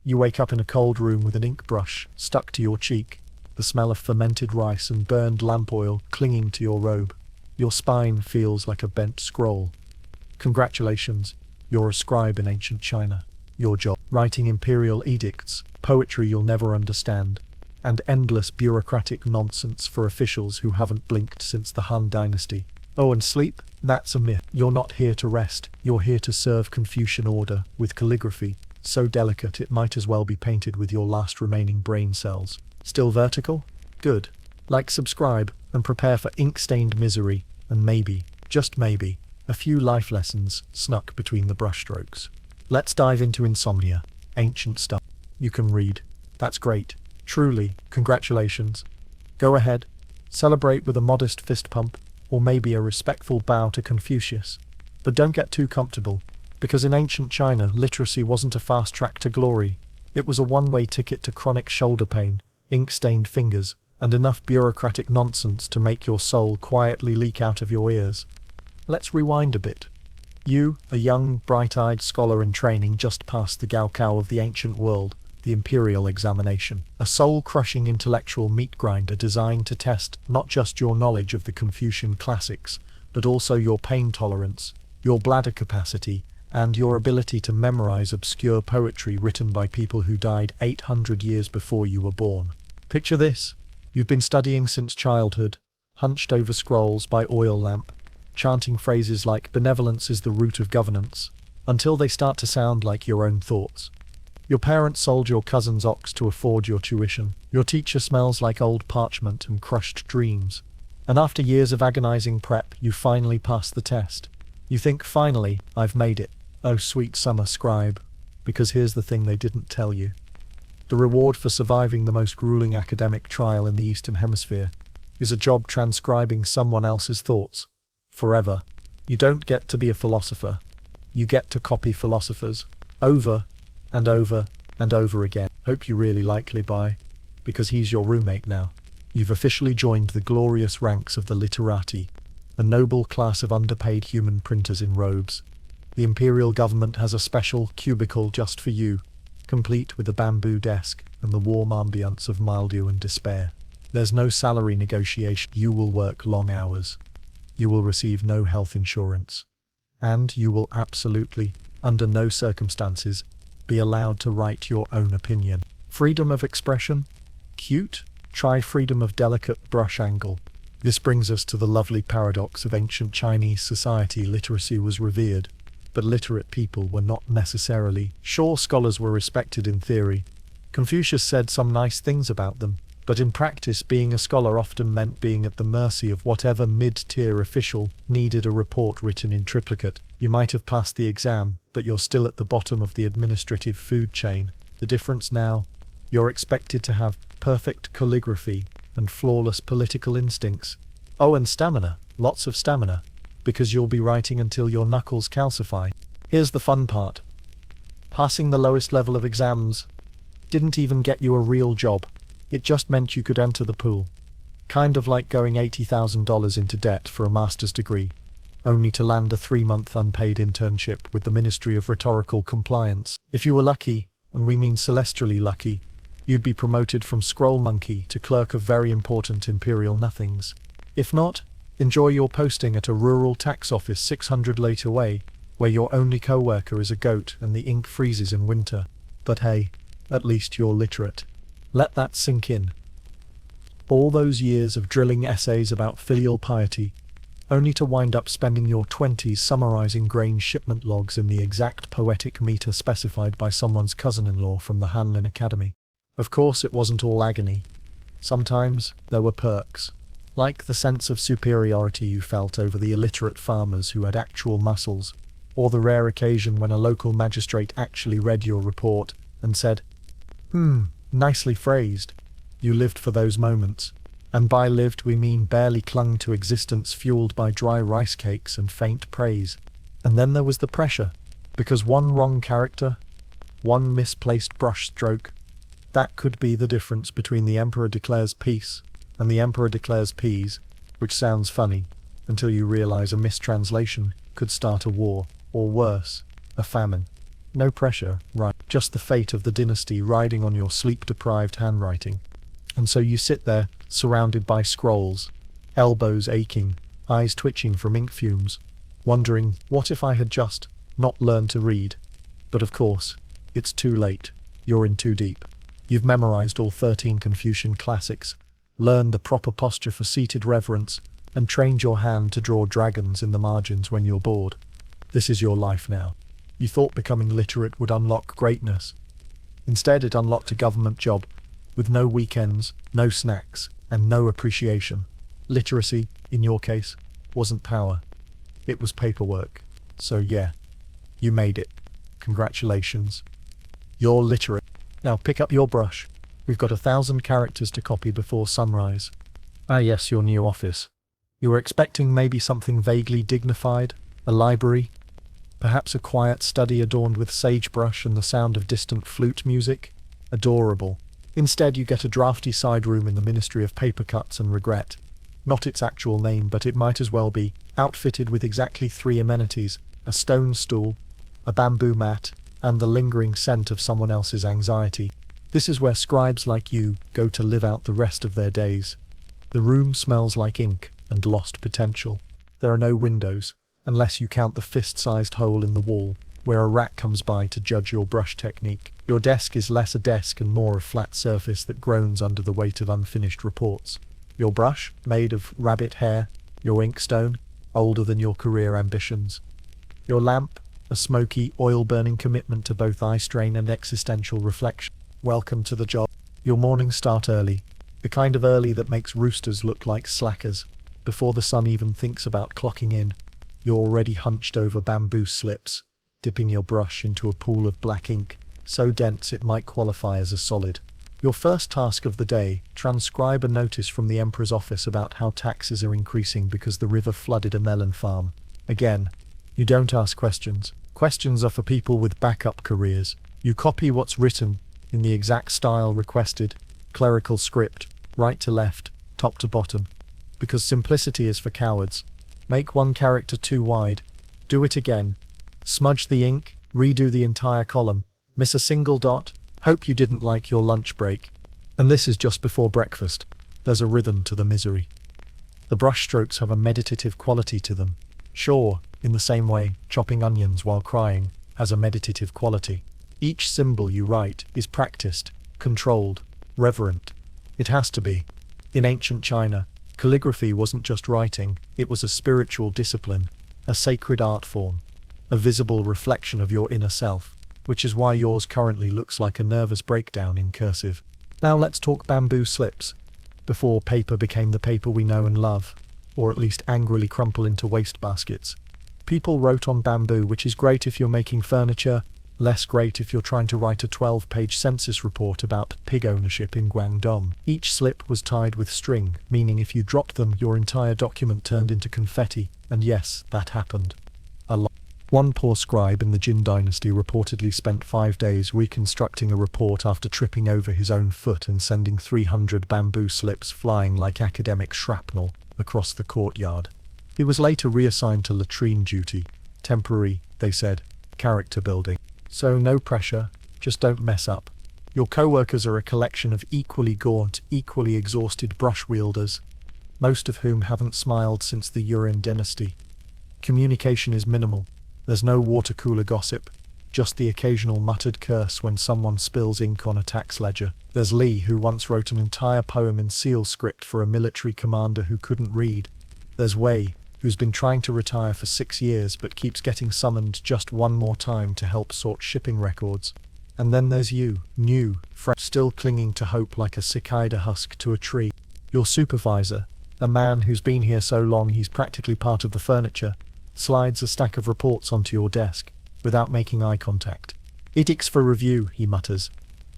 You wake up in a cold room with an ink brush stuck to your cheek, the smell of fermented rice and burned lamp oil clinging to your robe. Your spine feels like a bent scroll. Congratulations, you're a scribe in ancient China. Your job, writing imperial edicts, poetry you'll never understand, and endless bureaucratic nonsense for officials who haven't blinked since the Han Dynasty. Oh, and sleep? That's a myth. You're not here to rest, you're here to serve Confucian order with calligraphy, so delicate it might as well be painted with your last remaining brain cells. Still vertical? Good. Like, subscribe, and prepare for ink-stained misery, and maybe, just maybe, a few life lessons snuck between the brushstrokes. Let's dive into insomnia. Ancient stuff. You can read. That's great. Truly, congratulations. Go ahead. Celebrate with a modest fist pump, or maybe a respectful bow to Confucius. But don't get too comfortable, because in ancient China, literacy wasn't a fast track to glory. It was a one-way ticket to chronic shoulder pain, ink-stained fingers, and enough bureaucratic nonsense to make your soul quietly leak out of your ears. Let's rewind a bit. You, a young, bright-eyed scholar in training, just passed the Gaokao of the ancient world, the imperial examination, a soul-crushing intellectual meat grinder designed to test not just your knowledge of the Confucian classics, but also your pain tolerance, your bladder capacity, and your ability to memorize obscure poetry written by people who died 800 years before you were born. Picture this. You've been studying since childhood, hunched over scrolls by oil lamp, chanting phrases like "benevolence is the root of governance," until they start to sound like your own thoughts. Your parents sold your cousin's ox to afford your tuition. Your teacher smells like old parchment and crushed dreams. And after years of agonizing prep, you finally pass the test. You think, finally, I've made it. Oh, sweet summer scribe. Because here's the thing they didn't tell you. The reward for surviving the most grueling academic trial in the Eastern Hemisphere is a job transcribing someone else's thoughts. Forever. You don't get to be a philosopher. You get to copy philosophers. Over and over and over again. Hope you really like Libai, because he's your roommate now. You've officially joined the glorious ranks of the literati, a noble class of underpaid human printers in robes. The imperial government has a special cubicle just for you, complete with a bamboo desk and the warm ambience of mildew and despair. There's no salary negotiation. You will work long hours. You will receive no health insurance. And you will absolutely, under no circumstances, be allowed to write your own opinion. Freedom of expression? Cute? Try freedom of delicate brush angle. This brings us to the lovely paradox of ancient Chinese society. Literacy was revered, but literate people were not necessarily. Sure, scholars were respected in theory. Confucius said some nice things about them, but in practice being a scholar often meant being at the mercy of whatever mid-tier official needed a report written in triplicate. You might have passed the exam, but you're still at the bottom of the administrative food chain. The difference now? You're expected to have perfect calligraphy and flawless political instincts. Oh, and stamina. Lots of stamina. Because you'll be writing until your knuckles calcify. Here's the fun part. Passing the lowest level of exams didn't even get you a real job. It just meant you could enter the pool. Kind of like going $80,000 into debt for a master's degree, only to land a 3-month unpaid internship with the Ministry of Rhetorical Compliance. If you were lucky, and we mean celestially lucky, you'd be promoted from scroll monkey to clerk of very important imperial nothings. If not, enjoy your posting at a rural tax office 600 light away, where your only co-worker is a goat and the ink freezes in winter. But hey, at least you're literate. Let that sink in. All those years of drilling essays about filial piety, only to wind up spending your 20s summarizing grain shipment logs in the exact poetic meter specified by someone's cousin-in-law from the Hanlin Academy. Of course, it wasn't all agony. Sometimes there were perks, like the sense of superiority you felt over the illiterate farmers who had actual muscles, or the rare occasion when a local magistrate actually read your report and said, nicely phrased. You lived for those moments. And by lived we mean barely clung to existence fueled by dry rice cakes and faint praise. And then there was the pressure, because one wrong character, one misplaced brush stroke, that could be the difference between the Emperor declares peace and the Emperor declares peas, which sounds funny, until you realize a mistranslation could start a war, or worse, a famine. No pressure, right? Just the fate of the dynasty riding on your sleep-deprived handwriting. And so you sit there, surrounded by scrolls, elbows aching, eyes twitching from ink fumes, wondering, what if I had just not learned to read? But of course, it's too late. You're in too deep. You've memorized all 13 Confucian classics, learned the proper posture for seated reverence, and trained your hand to draw dragons in the margins when you're bored. This is your life now. You thought becoming literate would unlock greatness. Instead, it unlocked a government job, with no weekends, no snacks, and no appreciation. Literacy, in your case, wasn't power. It was paperwork. So yeah, you made it. Congratulations. You're literate. Now pick up your brush. We've got 1,000 characters to copy before sunrise. Ah yes, your new office. You were expecting maybe something vaguely dignified? A library? Perhaps a quiet study adorned with sagebrush and the sound of distant flute music? Adorable. Instead, you get a drafty side room in the Ministry of Paper Cuts and Regret. Not its actual name, but it might as well be, outfitted with exactly 3 amenities: a stone stool, a bamboo mat, and the lingering scent of someone else's anxiety. This is where scribes like you go to live out the rest of their days. The room smells like ink and lost potential. There are no windows, unless you count the fist-sized hole in the wall, where a rat comes by to judge your brush technique. Your desk is less a desk and more a flat surface that groans under the weight of unfinished reports. Your brush, made of rabbit hair. Your inkstone, older than your career ambitions. Your lamp, a smoky, oil-burning commitment to both eye strain and existential reflection. Welcome to the job. Your mornings start early, the kind of early that makes roosters look like slackers. Before the sun even thinks about clocking in, you're already hunched over bamboo slips, dipping your brush into a pool of black ink, so dense it might qualify as a solid. Your first task of the day, transcribe a notice from the Emperor's office about how taxes are increasing because the river flooded a melon farm. Again, you don't ask questions. Questions are for people with backup careers. You copy what's written, in the exact style requested, clerical script, right to left, top to bottom. Because simplicity is for cowards. Make one character too wide. Do it again. Smudge the ink, redo the entire column. Miss a single dot. Hope you didn't like your lunch break. And this is just before breakfast. There's a rhythm to the misery. The brushstrokes have a meditative quality to them. Sure, in the same way, chopping onions while crying has a meditative quality. Each symbol you write is practiced, controlled, reverent. It has to be. In ancient China, calligraphy wasn't just writing, it was a spiritual discipline, a sacred art form, a visible reflection of your inner self, which is why yours currently looks like a nervous breakdown in cursive. Now let's talk bamboo slips. Before paper became the paper we know and love, or at least angrily crumple into wastebaskets, people wrote on bamboo, which is great if you're making furniture, less great if you're trying to write a 12-page census report about pig ownership in Guangdong. Each slip was tied with string, meaning if you dropped them, your entire document turned into confetti, and yes, that happened. A lot. One poor scribe in the Jin dynasty reportedly spent 5 days reconstructing a report after tripping over his own foot and sending 300 bamboo slips flying like academic shrapnel across the courtyard. He was later reassigned to latrine duty. Temporary, they said, character building. So no pressure, just don't mess up. Your co-workers are a collection of equally gaunt, equally exhausted brush wielders, most of whom haven't smiled since the Yuan dynasty. Communication is minimal. There's no water cooler gossip, just the occasional muttered curse when someone spills ink on a tax ledger. There's Lee, who once wrote an entire poem in seal script for a military commander who couldn't read. There's Wei, who's been trying to retire for 6 years but keeps getting summoned just one more time to help sort shipping records. And then there's you, new, fresh, still clinging to hope like a cicada husk to a tree. Your supervisor, a man who's been here so long he's practically part of the furniture, slides a stack of reports onto your desk, without making eye contact. "Edicts for review," he mutters.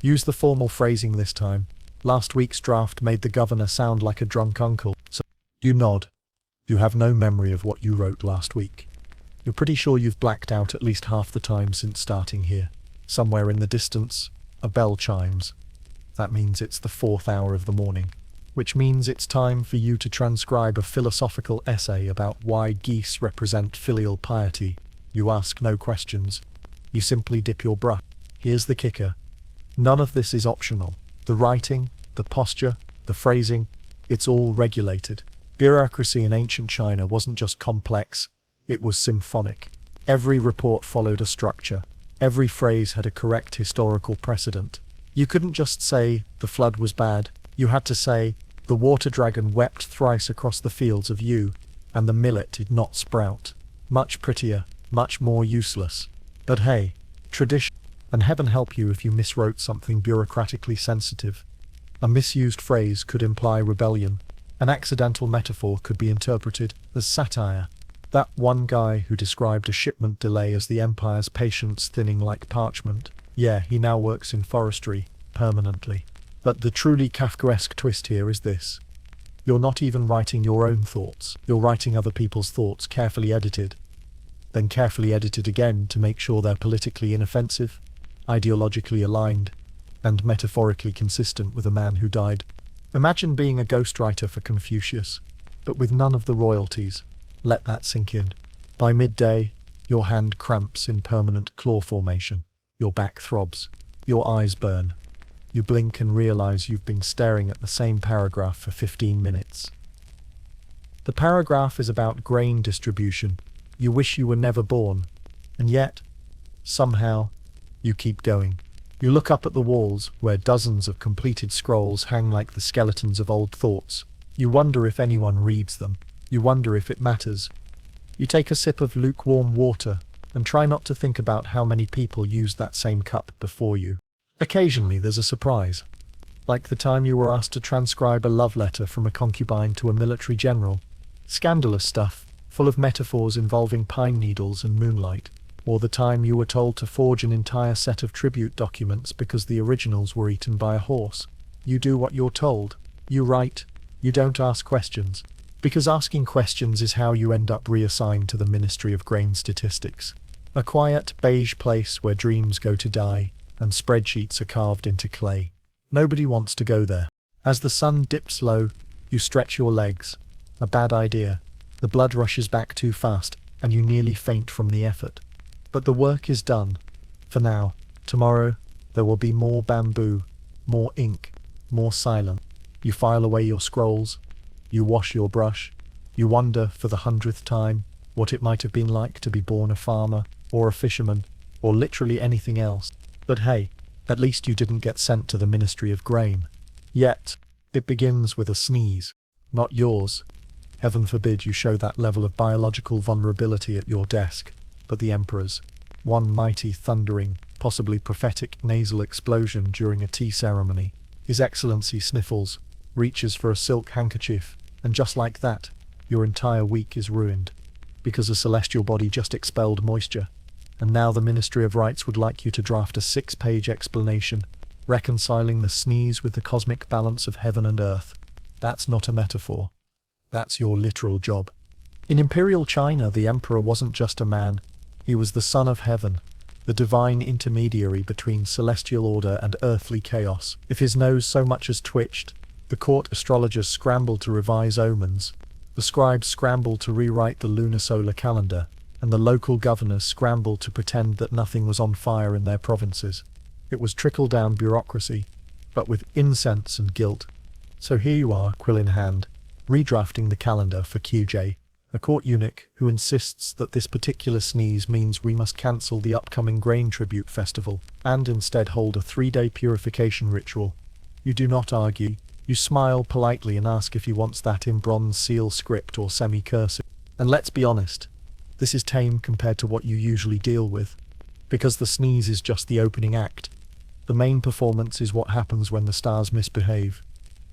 "Use the formal phrasing this time. Last week's draft made the governor sound like a drunk uncle." So you nod. You have no memory of what you wrote last week. You're pretty sure you've blacked out at least half the time since starting here. Somewhere in the distance, a bell chimes. That means it's the 4th hour of the morning, which means it's time for you to transcribe a philosophical essay about why geese represent filial piety. You ask no questions. You simply dip your brush. Here's the kicker. None of this is optional. The writing, the posture, the phrasing, it's all regulated. Bureaucracy in ancient China wasn't just complex, it was symphonic. Every report followed a structure. Every phrase had a correct historical precedent. You couldn't just say, the flood was bad. You had to say, the water dragon wept thrice across the fields of Yu, and the millet did not sprout. Much prettier, much more useless. But hey, tradition, and heaven help you if you miswrote something bureaucratically sensitive. A misused phrase could imply rebellion. An accidental metaphor could be interpreted as satire. That one guy who described a shipment delay as the empire's patience thinning like parchment, yeah, he now works in forestry, permanently. But the truly Kafkaesque twist here is this. You're not even writing your own thoughts, you're writing other people's thoughts carefully edited. Then carefully edited again to make sure they're politically inoffensive, ideologically aligned, and metaphorically consistent with a man who died. Imagine being a ghostwriter for Confucius, but with none of the royalties. Let that sink in. By midday, your hand cramps in permanent claw formation. Your back throbs. Your eyes burn. You blink and realize you've been staring at the same paragraph for 15 minutes. The paragraph is about grain distribution. You wish you were never born. And yet, somehow, you keep going. You look up at the walls, where dozens of completed scrolls hang like the skeletons of old thoughts. You wonder if anyone reads them. You wonder if it matters. You take a sip of lukewarm water, and try not to think about how many people used that same cup before you. Occasionally there's a surprise. Like the time you were asked to transcribe a love letter from a concubine to a military general. Scandalous stuff, full of metaphors involving pine needles and moonlight. Or the time you were told to forge an entire set of tribute documents because the originals were eaten by a horse. You do what you're told. You write. You don't ask questions. Because asking questions is how you end up reassigned to the Ministry of Grain Statistics. A quiet, beige place where dreams go to die, and spreadsheets are carved into clay. Nobody wants to go there. As the sun dips low, you stretch your legs. A bad idea. The blood rushes back too fast, and you nearly faint from the effort. But the work is done. For now. Tomorrow, there will be more bamboo, more ink, more silence. You file away your scrolls. You wash your brush. You wonder, for the 100th time, what it might have been like to be born a farmer, or a fisherman, or literally anything else. But hey, at least you didn't get sent to the Ministry of Grain. Yet, it begins with a sneeze. Not yours. Heaven forbid you show that level of biological vulnerability at your desk, but the Emperor's. One mighty, thundering, possibly prophetic nasal explosion during a tea ceremony. His Excellency sniffles, reaches for a silk handkerchief, and just like that, your entire week is ruined. Because a celestial body just expelled moisture. And now the Ministry of Rights would like you to draft a 6-page explanation, reconciling the sneeze with the cosmic balance of heaven and earth. That's not a metaphor. That's your literal job. In Imperial China, the Emperor wasn't just a man. He was the son of heaven, the divine intermediary between celestial order and earthly chaos. If his nose so much as twitched, the court astrologers scrambled to revise omens, the scribes scrambled to rewrite the lunar-solar calendar, and the local governors scrambled to pretend that nothing was on fire in their provinces. It was trickle-down bureaucracy, but with incense and guilt. So here you are, quill in hand, redrafting the calendar for QJ, a court eunuch who insists that this particular sneeze means we must cancel the upcoming grain tribute festival, and instead hold a 3-day purification ritual. You do not argue. You smile politely and ask if he wants that in bronze seal script or semi-cursive. And let's be honest, this is tame compared to what you usually deal with. Because the sneeze is just the opening act. The main performance is what happens when the stars misbehave.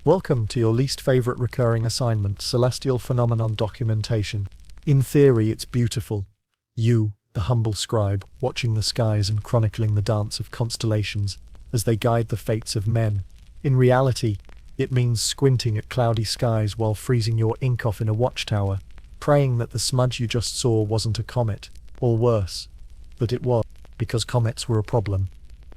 Welcome to your least favorite recurring assignment, Celestial Phenomenon Documentation. In theory, it's beautiful. You, the humble scribe, watching the skies and chronicling the dance of constellations as they guide the fates of men. In reality, it means squinting at cloudy skies while freezing your ink off in a watchtower, praying that the smudge you just saw wasn't a comet, or worse. But it was, because comets were a problem.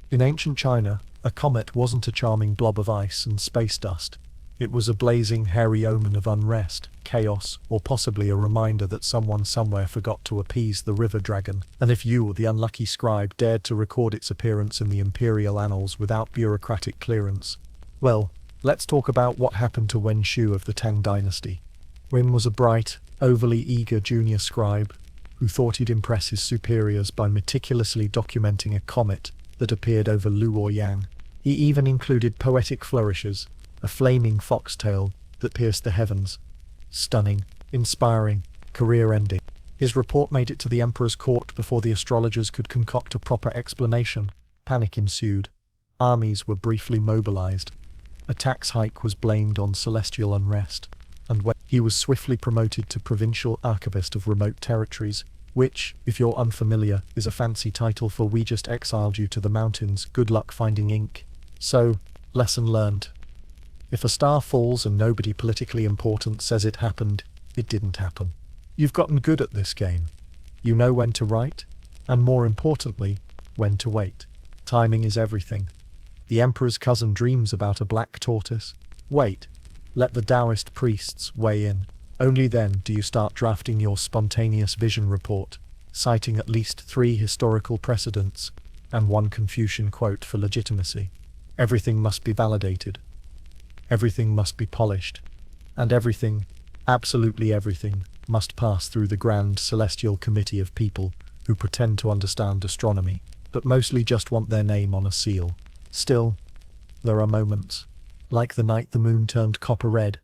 In ancient China, a comet wasn't a charming blob of ice and space dust. It was a blazing, hairy omen of unrest, chaos, or possibly a reminder that someone somewhere forgot to appease the river dragon. And if you or the unlucky scribe dared to record its appearance in the imperial annals without bureaucratic clearance, well, let's talk about what happened to Wen Shu of the Tang dynasty. Wen was a bright, overly eager junior scribe who thought he'd impress his superiors by meticulously documenting a comet that appeared over Luoyang. He even included poetic flourishes, a flaming foxtail that pierced the heavens. Stunning, inspiring, career-ending. His report made it to the emperor's court before the astrologers could concoct a proper explanation. Panic ensued. Armies were briefly mobilized. A tax hike was blamed on celestial unrest, and when he was swiftly promoted to provincial archivist of remote territories, which, if you're unfamiliar, is a fancy title for "we just exiled you to the mountains, good luck finding ink." So, lesson learned. If a star falls and nobody politically important says it happened, it didn't happen. You've gotten good at this game. You know when to write, and more importantly, when to wait. Timing is everything. The emperor's cousin dreams about a black tortoise. Wait. Let the Taoist priests weigh in. Only then do you start drafting your spontaneous vision report, citing at least 3 historical precedents and 1 Confucian quote for legitimacy. Everything must be validated. Everything must be polished. And everything, absolutely everything, must pass through the grand celestial committee of people who pretend to understand astronomy, but mostly just want their name on a seal. Still, there are moments, like the night the moon turned copper red,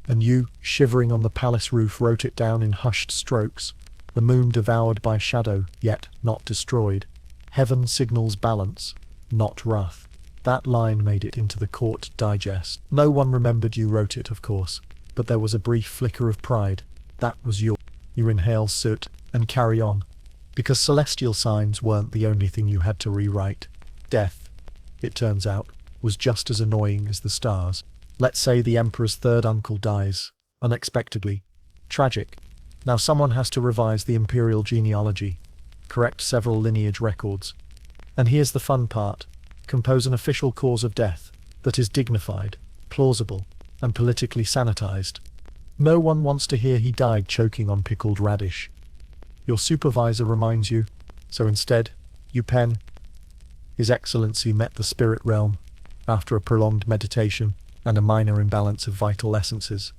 and you, shivering on the palace roof, wrote it down in hushed strokes. The moon devoured by shadow, yet not destroyed. Heaven signals balance, not wrath. That line made it into the court digest. No one remembered you wrote it, of course, but there was a brief flicker of pride. That was yours. You inhale soot and carry on, because celestial signs weren't the only thing you had to rewrite. Death, it turns out, was just as annoying as the stars. Let's say the emperor's third uncle dies, unexpectedly. Tragic. Now someone has to revise the imperial genealogy, correct several lineage records. And here's the fun part. Compose an official cause of death that is dignified, plausible, and politically sanitized. No one wants to hear he died choking on pickled radish. Your supervisor reminds you, so instead, you pen, "His Excellency met the spirit realm after a prolonged meditation and a minor imbalance of vital essences,"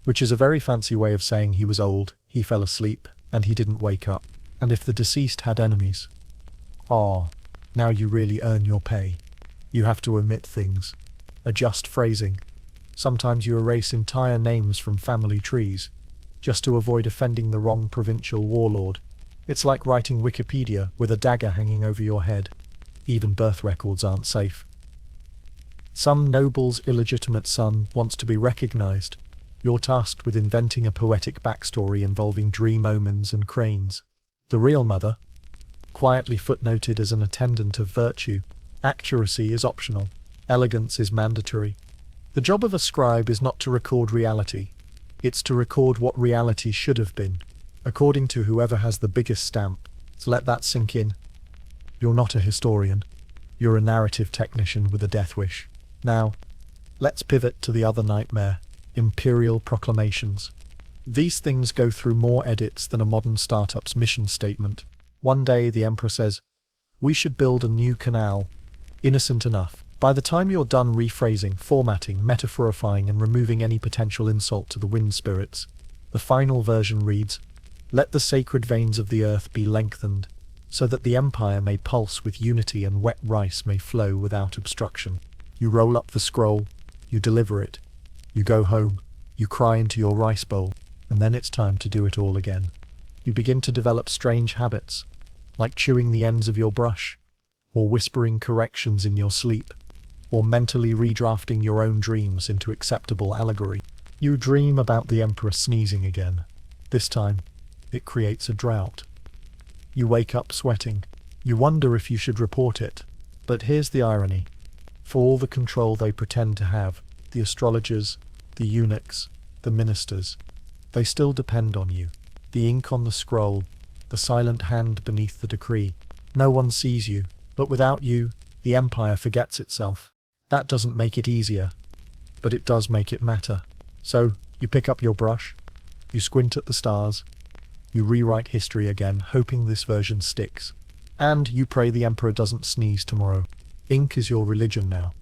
which is a very fancy way of saying he was old, he fell asleep, and he didn't wake up. And if the deceased had enemies, now you really earn your pay. You have to omit things, adjust phrasing. Sometimes you erase entire names from family trees, just to avoid offending the wrong provincial warlord. It's like writing Wikipedia with a dagger hanging over your head. Even birth records aren't safe. Some noble's illegitimate son wants to be recognized. You're tasked with inventing a poetic backstory involving dream omens and cranes. The real mother, quietly footnoted as an attendant of virtue. Accuracy is optional. Elegance is mandatory. The job of a scribe is not to record reality. It's to record what reality should have been, according to whoever has the biggest stamp. So let that sink in. You're not a historian. You're a narrative technician with a death wish. Now, let's pivot to the other nightmare, imperial proclamations. These things go through more edits than a modern startup's mission statement. One day the emperor says, "We should build a new canal." Innocent enough. By the time you're done rephrasing, formatting, metaphorifying, and removing any potential insult to the wind spirits, the final version reads, "Let the sacred veins of the earth be lengthened, so that the empire may pulse with unity and wet rice may flow without obstruction." You roll up the scroll, you deliver it, you go home, you cry into your rice bowl, and then it's time to do it all again. You begin to develop strange habits, like chewing the ends of your brush, or whispering corrections in your sleep, or mentally redrafting your own dreams into acceptable allegory. You dream about the emperor sneezing again. This time, it creates a drought. You wake up sweating. You wonder if you should report it. But here's the irony. For all the control they pretend to have, the astrologers, the eunuchs, the ministers, they still depend on you. The ink on the scroll, the silent hand beneath the decree. No one sees you, but without you, the empire forgets itself. That doesn't make it easier, but it does make it matter. So, you pick up your brush, you squint at the stars, you rewrite history again, hoping this version sticks. And you pray the Emperor doesn't sneeze tomorrow. Ink is your religion now.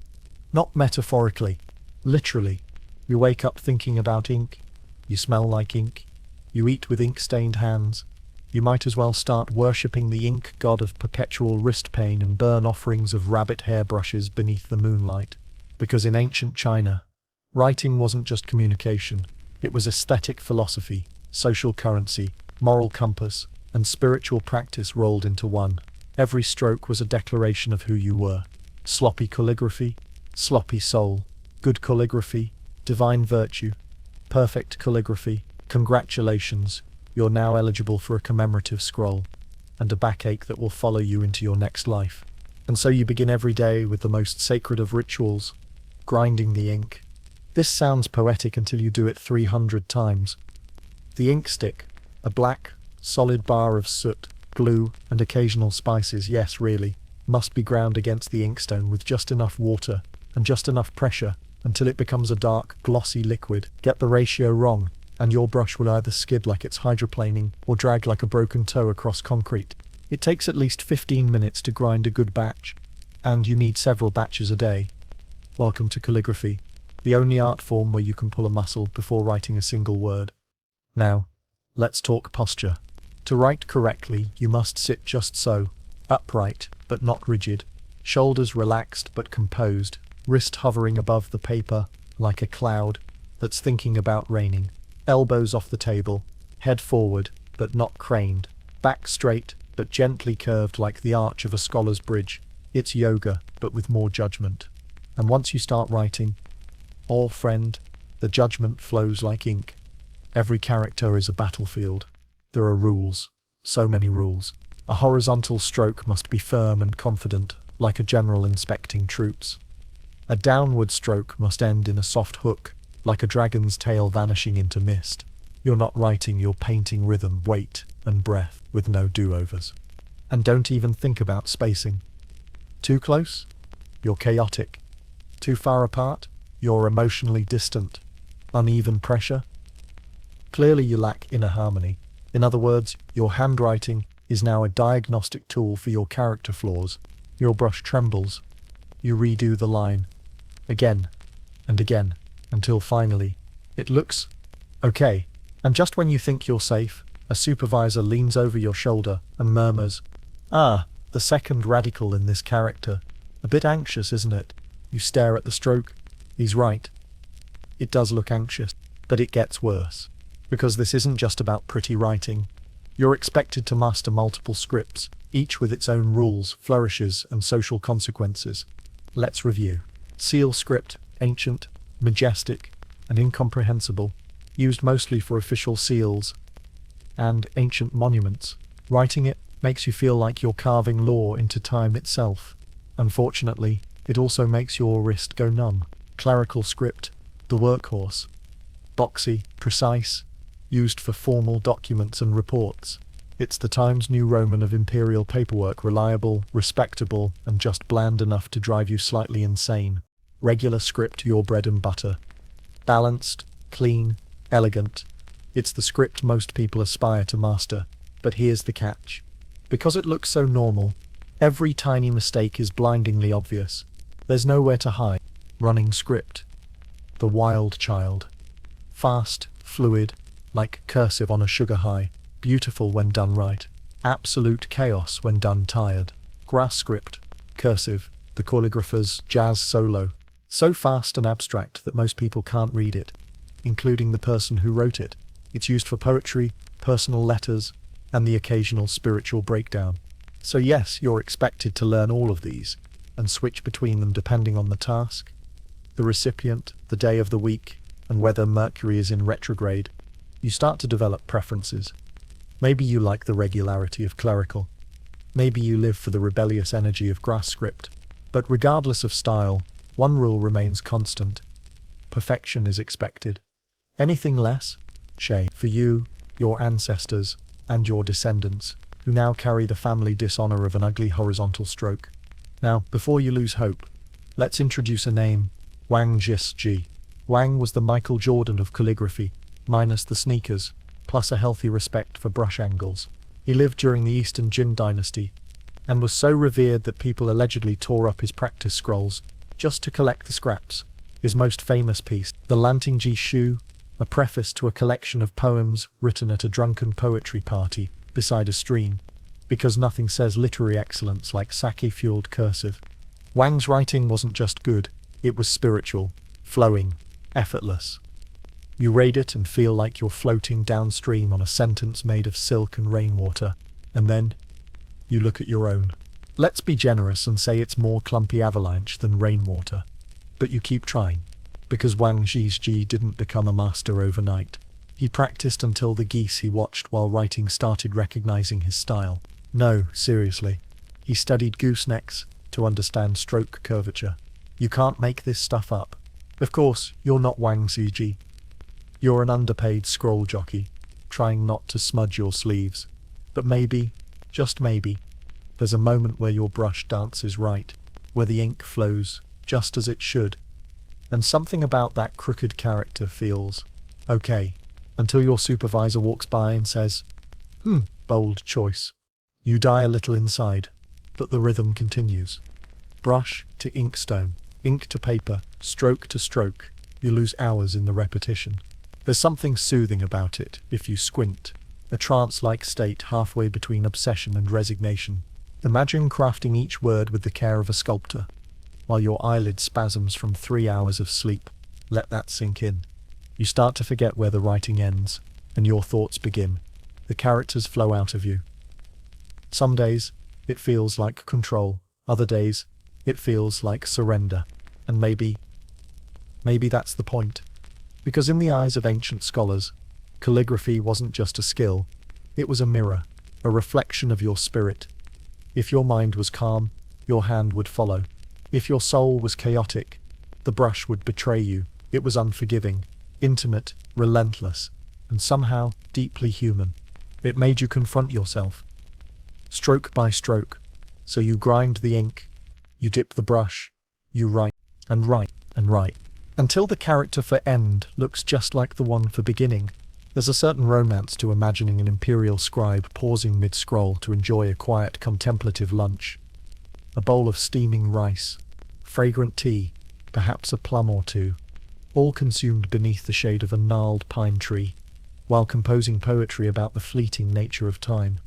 Not metaphorically, literally. You wake up thinking about ink, you smell like ink, you eat with ink-stained hands. You might as well start worshipping the ink god of perpetual wrist pain and burn offerings of rabbit hair brushes beneath the moonlight. Because in ancient China, writing wasn't just communication, it was aesthetic philosophy, social currency, moral compass, and spiritual practice rolled into one. Every stroke was a declaration of who you were. Sloppy calligraphy, sloppy soul. Good calligraphy, divine virtue. Perfect calligraphy, congratulations, you're now eligible for a commemorative scroll, and a backache that will follow you into your next life. And so you begin every day with the most sacred of rituals, grinding the ink. This sounds poetic until you do it 300 times. The ink stick, a black, solid bar of soot, glue, and occasional spices, yes, really, must be ground against the inkstone with just enough water and just enough pressure until it becomes a dark, glossy liquid. Get the ratio wrong, and your brush will either skid like it's hydroplaning or drag like a broken toe across concrete. It takes at least 15 minutes to grind a good batch, and you need several batches a day. Welcome to calligraphy, the only art form where you can pull a muscle before writing a single word. Now, let's talk posture. To write correctly, you must sit just so, upright but not rigid, shoulders relaxed but composed, wrist hovering above the paper like a cloud that's thinking about raining, elbows off the table, head forward but not craned, back straight but gently curved like the arch of a scholar's bridge. It's yoga, but with more judgment. And once you start writing, oh friend, the judgment flows like ink. Every character is a battlefield. There are rules, so many rules. A horizontal stroke must be firm and confident, like a general inspecting troops. A downward stroke must end in a soft hook, like a dragon's tail vanishing into mist. You're not writing, you're painting rhythm, weight, and breath, with no do-overs. And don't even think about spacing. Too close? You're chaotic. Too far apart? You're emotionally distant. Uneven pressure? Clearly you lack inner harmony. In other words, your handwriting is now a diagnostic tool for your character flaws. Your brush trembles. You redo the line, again and again, until finally, it looks okay. And just when you think you're safe, a supervisor leans over your shoulder and murmurs, "Ah, the second radical in this character. A bit anxious, isn't it?" You stare at the stroke. He's right. It does look anxious, but it gets worse. Because this isn't just about pretty writing. You're expected to master multiple scripts, each with its own rules, flourishes, and social consequences. Let's review. Seal script, ancient, majestic, and incomprehensible, used mostly for official seals and ancient monuments. Writing it makes you feel like you're carving law into time itself. Unfortunately, it also makes your wrist go numb. Clerical script, the workhorse. Boxy, precise, used for formal documents and reports. It's the Times New Roman of imperial paperwork, reliable, respectable, and just bland enough to drive you slightly insane. Regular script, your bread and butter. Balanced, clean, elegant. It's the script most people aspire to master. But here's the catch. Because it looks so normal, every tiny mistake is blindingly obvious. There's nowhere to hide. Running script. The wild child. Fast, fluid, like cursive on a sugar high. Beautiful when done right. Absolute chaos when done tired. Grass script. Cursive. The calligrapher's jazz solo. So fast and abstract that most people can't read it, including the person who wrote it. It's used for poetry, personal letters, and the occasional spiritual breakdown. So yes, you're expected to learn all of these, and switch between them depending on the task, the recipient, the day of the week, and whether Mercury is in retrograde. You start to develop preferences. Maybe you like the regularity of clerical. Maybe you live for the rebellious energy of grass script. But regardless of style, one rule remains constant. Perfection is expected. Anything less? Shame for you, your ancestors, and your descendants, who now carry the family dishonor of an ugly horizontal stroke. Now, before you lose hope, let's introduce a name, Wang Jisji. Wang was the Michael Jordan of calligraphy, minus the sneakers, plus a healthy respect for brush angles. He lived during the Eastern Jin dynasty, and was so revered that people allegedly tore up his practice scrolls just to collect the scraps. His most famous piece, the Lantingji Shu, a preface to a collection of poems written at a drunken poetry party beside a stream, because nothing says literary excellence like sake-fueled cursive. Wang's writing wasn't just good, it was spiritual, flowing, effortless. You read it and feel like you're floating downstream on a sentence made of silk and rainwater, and then you look at your own. Let's be generous and say it's more clumpy avalanche than rainwater. But you keep trying, because Wang Zhizhi didn't become a master overnight. He practiced until the geese he watched while writing started recognizing his style. No, seriously. He studied goosenecks to understand stroke curvature. You can't make this stuff up. Of course, you're not Wang Zhizhi. You're an underpaid scroll jockey, trying not to smudge your sleeves. But maybe, just maybe, there's a moment where your brush dances right, where the ink flows just as it should, and something about that crooked character feels okay, until your supervisor walks by and says, bold choice. You die a little inside, but the rhythm continues. Brush to inkstone, ink to paper, stroke to stroke, you lose hours in the repetition. There's something soothing about it, if you squint, a trance-like state halfway between obsession and resignation. Imagine crafting each word with the care of a sculptor, while your eyelid spasms from 3 hours of sleep. Let that sink in. You start to forget where the writing ends, and your thoughts begin. The characters flow out of you. Some days, it feels like control. Other days, it feels like surrender. And maybe that's the point. Because in the eyes of ancient scholars, calligraphy wasn't just a skill, it was a mirror, a reflection of your spirit. If your mind was calm, your hand would follow. If your soul was chaotic, the brush would betray you. It was unforgiving, intimate, relentless, and somehow deeply human. It made you confront yourself, stroke by stroke. So you grind the ink, you dip the brush, you write, and write, and write, until the character for end looks just like the one for beginning. There's a certain romance to imagining an imperial scribe pausing mid-scroll to enjoy a quiet contemplative lunch. A bowl of steaming rice, fragrant tea, perhaps a plum or two, all consumed beneath the shade of a gnarled pine tree, while composing poetry about the fleeting nature of time.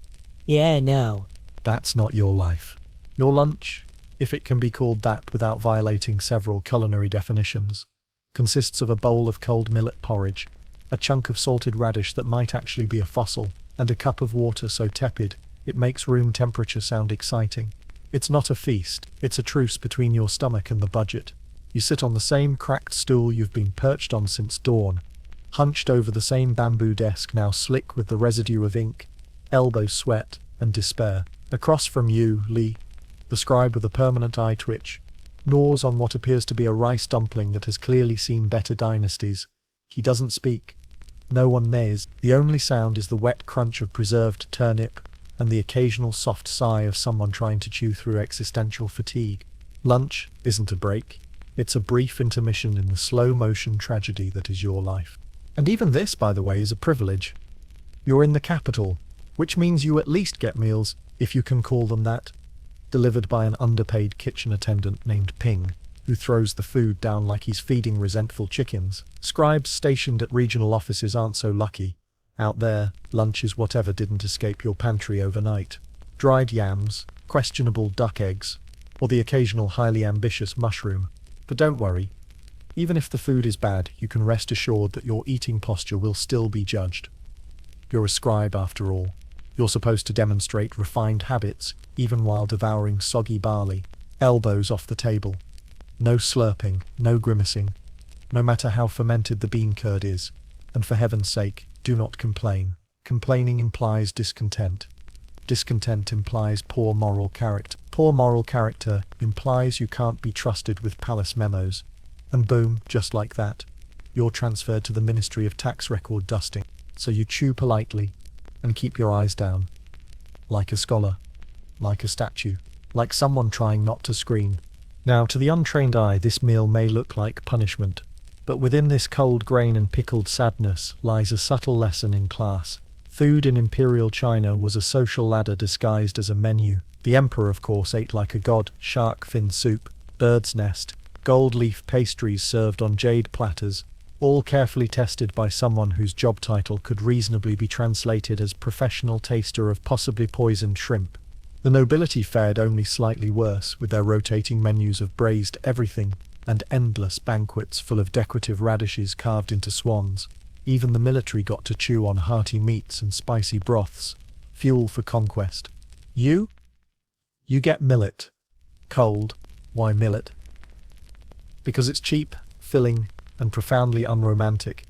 Yeah, no. That's not your life. Your lunch, if it can be called that without violating several culinary definitions, consists of a bowl of cold millet porridge, a chunk of salted radish that might actually be a fossil, and a cup of water so tepid it makes room temperature sound exciting. It's not a feast, it's a truce between your stomach and the budget. You sit on the same cracked stool you've been perched on since dawn, hunched over the same bamboo desk now slick with the residue of ink, elbow sweat, and despair. Across from you, Li, the scribe with a permanent eye twitch, gnaws on what appears to be a rice dumpling that has clearly seen better dynasties. He doesn't speak. No one neighs. The only sound is the wet crunch of preserved turnip and the occasional soft sigh of someone trying to chew through existential fatigue. Lunch isn't a break. It's a brief intermission in the slow-motion tragedy that is your life. And even this, by the way, is a privilege. You're in the capital, which means you at least get meals, if you can call them that, delivered by an underpaid kitchen attendant named Ping, who throws the food down like he's feeding resentful chickens. Scribes stationed at regional offices aren't so lucky. Out there, lunch is whatever didn't escape your pantry overnight. Dried yams, questionable duck eggs, or the occasional highly ambitious mushroom. But don't worry. Even if the food is bad, you can rest assured that your eating posture will still be judged. You're a scribe after all. You're supposed to demonstrate refined habits, even while devouring soggy barley, elbows off the table. No slurping, no grimacing, no matter how fermented the bean curd is. And for heaven's sake, do not complain. Complaining implies discontent. Discontent implies poor moral character. Poor moral character implies you can't be trusted with palace memos. And boom, just like that, you're transferred to the Ministry of Tax Record Dusting. So you chew politely, and keep your eyes down. Like a scholar. Like a statue. Like someone trying not to scream. Now, to the untrained eye, this meal may look like punishment. But within this cold grain and pickled sadness lies a subtle lesson in class. Food in Imperial China was a social ladder disguised as a menu. The emperor, of course, ate like a god: shark fin soup, bird's nest, gold leaf pastries served on jade platters, all carefully tested by someone whose job title could reasonably be translated as professional taster of possibly poisoned shrimp. The nobility fared only slightly worse, with their rotating menus of braised everything and endless banquets full of decorative radishes carved into swans. Even the military got to chew on hearty meats and spicy broths, fuel for conquest. You get millet. Cold. Why millet? Because it's cheap, filling, and profoundly unromantic.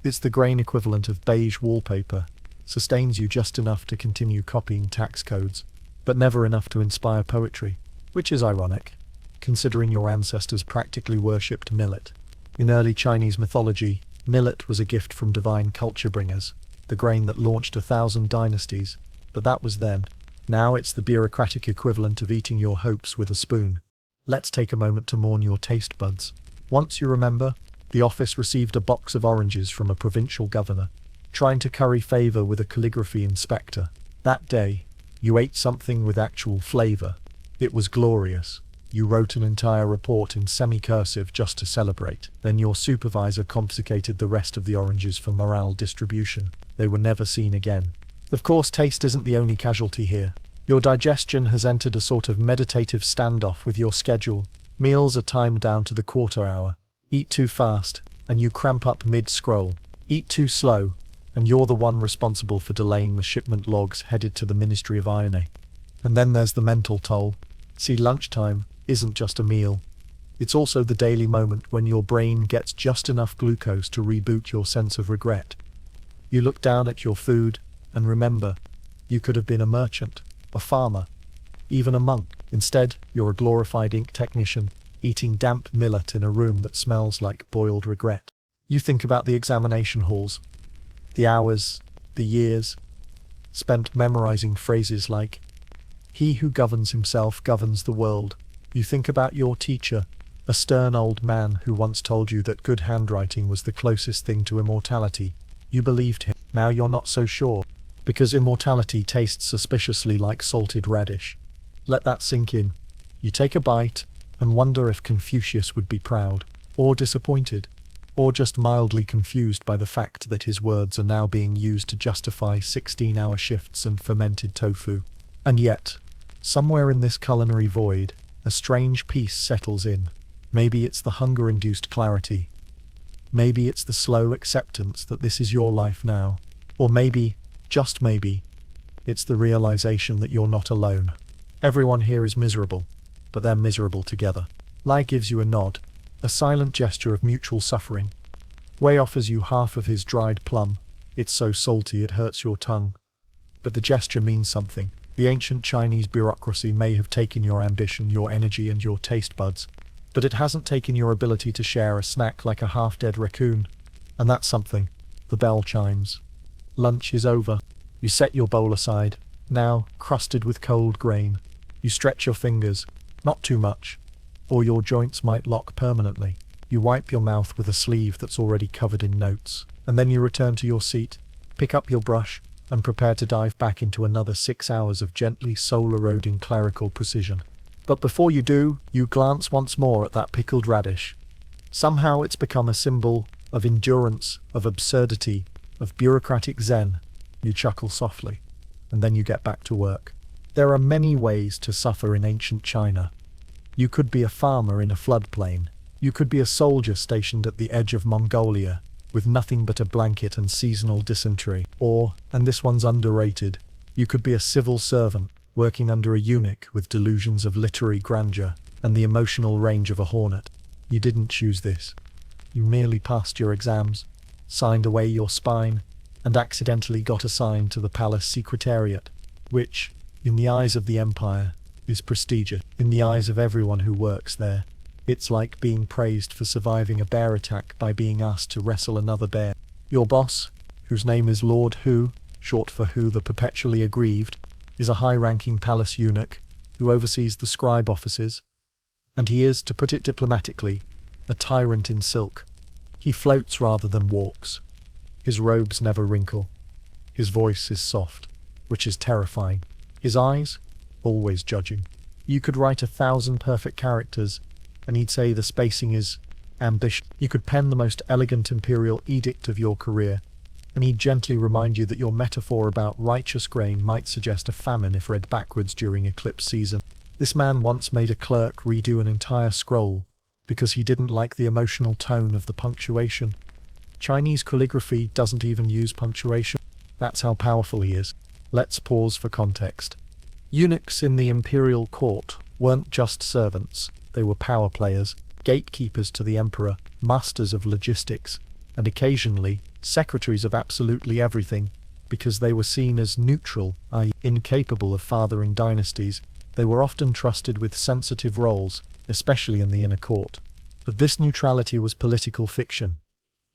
It's the grain equivalent of beige wallpaper, sustains you just enough to continue copying tax codes, but never enough to inspire poetry, which is ironic, considering your ancestors practically worshipped millet. In early Chinese mythology, millet was a gift from divine culture bringers, the grain that launched 1,000 dynasties, but that was then. Now it's the bureaucratic equivalent of eating your hopes with a spoon. Let's take a moment to mourn your taste buds. Once, you remember, the office received a box of oranges from a provincial governor, trying to curry favor with a calligraphy inspector. That day, you ate something with actual flavor. It was glorious. You wrote an entire report in semi-cursive just to celebrate. Then your supervisor confiscated the rest of the oranges for morale distribution. They were never seen again. Of course, taste isn't the only casualty here. Your digestion has entered a sort of meditative standoff with your schedule. Meals are timed down to the quarter hour. Eat too fast, and you cramp up mid-scroll. Eat too slow, and you're the one responsible for delaying the shipment logs headed to the Ministry of Irony. And then there's the mental toll. See, lunchtime isn't just a meal. It's also the daily moment when your brain gets just enough glucose to reboot your sense of regret. You look down at your food, and remember, you could have been a merchant, a farmer, even a monk. Instead, you're a glorified ink technician, eating damp millet in a room that smells like boiled regret. You think about the examination halls, the hours, the years, spent memorizing phrases like, "He who governs himself governs the world." You think about your teacher, a stern old man who once told you that good handwriting was the closest thing to immortality. You believed him. Now you're not so sure, because immortality tastes suspiciously like salted radish. Let that sink in. You take a bite, and wonder if Confucius would be proud, or disappointed, or just mildly confused by the fact that his words are now being used to justify 16-hour shifts and fermented tofu. And yet, somewhere in this culinary void, a strange peace settles in. Maybe it's the hunger-induced clarity. Maybe it's the slow acceptance that this is your life now. Or maybe, just maybe, it's the realization that you're not alone. Everyone here is miserable, but they're miserable together. Lai gives you a nod, a silent gesture of mutual suffering. Wei offers you half of his dried plum. It's so salty it hurts your tongue. But the gesture means something. The ancient Chinese bureaucracy may have taken your ambition, your energy, and your taste buds, but it hasn't taken your ability to share a snack like a half-dead raccoon. And that's something. The bell chimes. Lunch is over. You set your bowl aside, now crusted with cold grain. You stretch your fingers, not too much, or your joints might lock permanently. You wipe your mouth with a sleeve that's already covered in notes, and then you return to your seat, pick up your brush, and prepare to dive back into another 6 hours of gently soul-eroding clerical precision. But before you do, you glance once more at that pickled radish. Somehow it's become a symbol of endurance, of absurdity, of bureaucratic zen. You chuckle softly, and then you get back to work. There are many ways to suffer in ancient China. You could be a farmer in a floodplain. You could be a soldier stationed at the edge of Mongolia, with nothing but a blanket and seasonal dysentery. Or, and this one's underrated, you could be a civil servant, working under a eunuch with delusions of literary grandeur and the emotional range of a hornet. You didn't choose this. You merely passed your exams, signed away your spine, and accidentally got assigned to the palace secretariat, which, in the eyes of the empire, is prestigious. In the eyes of everyone who works there, it's like being praised for surviving a bear attack by being asked to wrestle another bear. Your boss, whose name is Lord Hu, short for Hu the Perpetually Aggrieved, is a high-ranking palace eunuch who oversees the scribe offices, and he is, to put it diplomatically, a tyrant in silk. He floats rather than walks. His robes never wrinkle. His voice is soft, which is terrifying. His eyes, always judging. You could write 1,000 perfect characters, and he'd say the spacing is ambitious. You could pen the most elegant imperial edict of your career, and he'd gently remind you that your metaphor about righteous grain might suggest a famine if read backwards during eclipse season. This man once made a clerk redo an entire scroll because he didn't like the emotional tone of the punctuation. Chinese calligraphy doesn't even use punctuation. That's how powerful he is. Let's pause for context. Eunuchs in the imperial court weren't just servants, they were power players, gatekeepers to the emperor, masters of logistics, and occasionally secretaries of absolutely everything, because they were seen as neutral, i.e. incapable of fathering dynasties. They were often trusted with sensitive roles, especially in the inner court. But this neutrality was political fiction.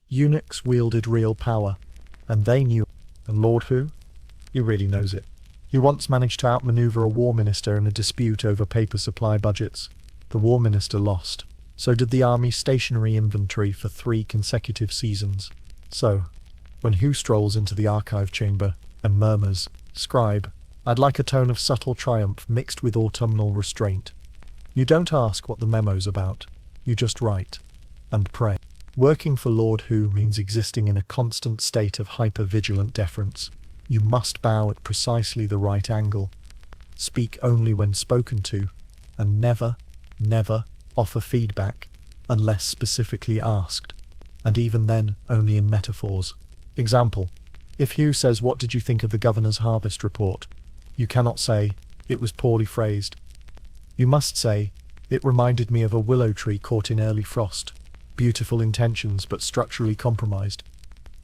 Eunuchs wielded real power, and they knew. And Lord Hu? He really knows it. He once managed to outmaneuver a war minister in a dispute over paper supply budgets. The war minister lost. So did the army's stationery inventory for 3 consecutive seasons. So, when Hu strolls into the archive chamber and murmurs, "Scribe, I'd like a tone of subtle triumph mixed with autumnal restraint," you don't ask what the memo's about. You just write. And pray. Working for Lord Hu means existing in a constant state of hyper-vigilant deference. You must bow at precisely the right angle, speak only when spoken to, and never, never offer feedback unless specifically asked, and even then only in metaphors. Example, if Hugh says, "What did you think of the governor's harvest report?" you cannot say, "It was poorly phrased." You must say, "It reminded me of a willow tree caught in early frost. Beautiful intentions but structurally compromised."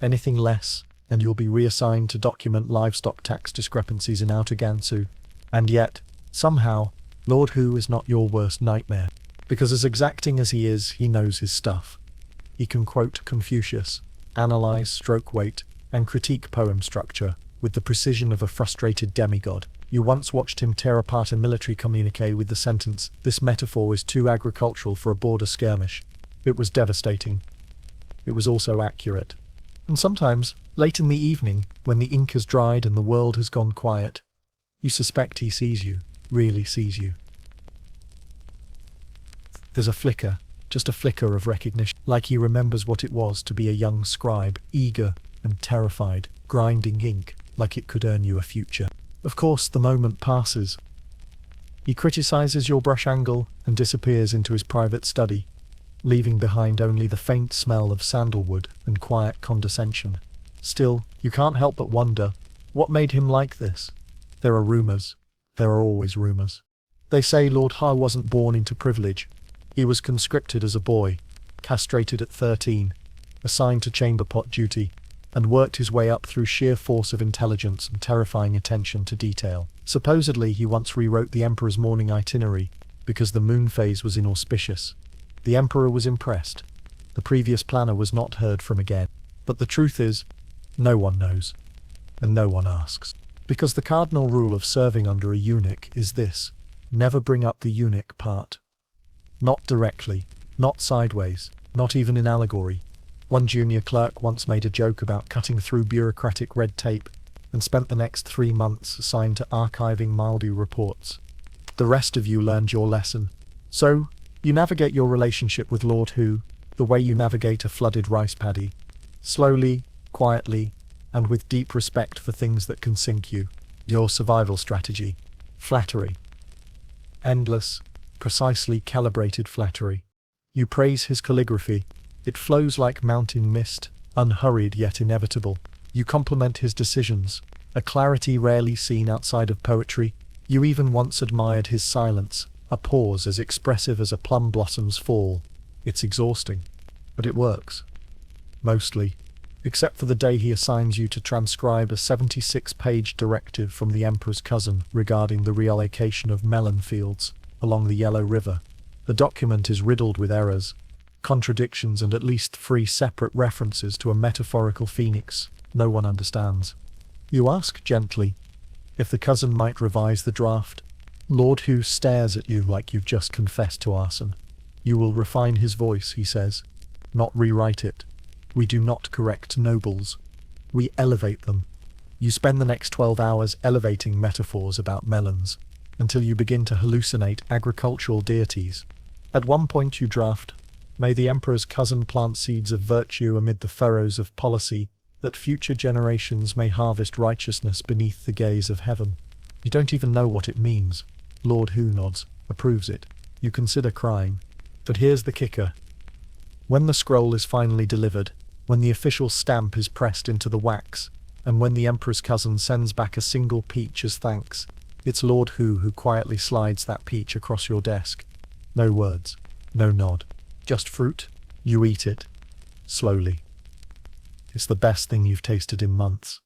Anything less, and you'll be reassigned to document livestock tax discrepancies in Outer Gansu. And yet, somehow, Lord Hu is not your worst nightmare. Because as exacting as he is, he knows his stuff. He can quote Confucius, analyze stroke weight, and critique poem structure with the precision of a frustrated demigod. You once watched him tear apart a military communique with the sentence, "This metaphor is too agricultural for a border skirmish." It was devastating. It was also accurate. And sometimes, late in the evening, when the ink has dried and the world has gone quiet, you suspect he sees you, really sees you. There's a flicker, just a flicker of recognition, like he remembers what it was to be a young scribe, eager and terrified, grinding ink like it could earn you a future. Of course, the moment passes. He criticizes your brush angle and disappears into his private study, leaving behind only the faint smell of sandalwood and quiet condescension. Still, you can't help but wonder, what made him like this? There are rumors. There are always rumors. They say Lord Ha wasn't born into privilege. He was conscripted as a boy, castrated at 13, assigned to chamber pot duty, and worked his way up through sheer force of intelligence and terrifying attention to detail. Supposedly, he once rewrote the Emperor's morning itinerary because the moon phase was inauspicious. The Emperor was impressed. The previous planner was not heard from again. But the truth is, no one knows, and no one asks. Because the cardinal rule of serving under a eunuch is this: never bring up the eunuch part. Not directly, not sideways, not even in allegory. One junior clerk once made a joke about cutting through bureaucratic red tape and spent the next 3 months assigned to archiving Maldi reports. The rest of you learned your lesson. So, you navigate your relationship with Lord Hu the way you navigate a flooded rice paddy. Slowly, quietly, and with deep respect for things that can sink you. Your survival strategy. Flattery. Endless, precisely calibrated flattery. You praise his calligraphy. It flows like mountain mist, unhurried yet inevitable. You compliment his decisions, a clarity rarely seen outside of poetry. You even once admired his silence, a pause as expressive as a plum blossom's fall. It's exhausting, but it works. Mostly. Except for the day he assigns you to transcribe a 76-page directive from the Emperor's cousin regarding the reallocation of melon fields along the Yellow River. The document is riddled with errors, contradictions, and at least 3 separate references to a metaphorical phoenix no one understands. You ask gently if the cousin might revise the draft. Lord Hu stares at you like you've just confessed to arson. You will refine his voice, he says, not rewrite it. We do not correct nobles. We elevate them. You spend the next 12 hours elevating metaphors about melons, until you begin to hallucinate agricultural deities. At one point you draft, "May the emperor's cousin plant seeds of virtue amid the furrows of policy, that future generations may harvest righteousness beneath the gaze of heaven." You don't even know what it means. Lord Who nods, approves it. You consider crying. But here's the kicker. When the scroll is finally delivered, when the official stamp is pressed into the wax, and when the emperor's cousin sends back a single peach as thanks, it's Lord Who quietly slides that peach across your desk. No words, no nod, just fruit. You eat it, slowly. It's the best thing you've tasted in months.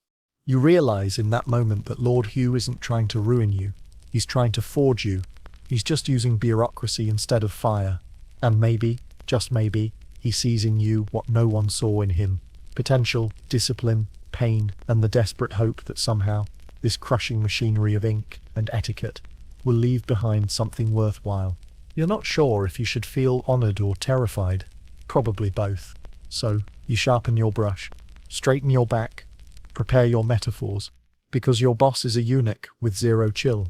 You realize in that moment that Lord Who isn't trying to ruin you, he's trying to forge you. He's just using bureaucracy instead of fire. And maybe, just maybe, he sees in you what no one saw in him. Potential, discipline, pain, and the desperate hope that somehow, this crushing machinery of ink and etiquette will leave behind something worthwhile. You're not sure if you should feel honored or terrified. Probably both. So, you sharpen your brush, straighten your back, prepare your metaphors, because your boss is a eunuch with zero chill.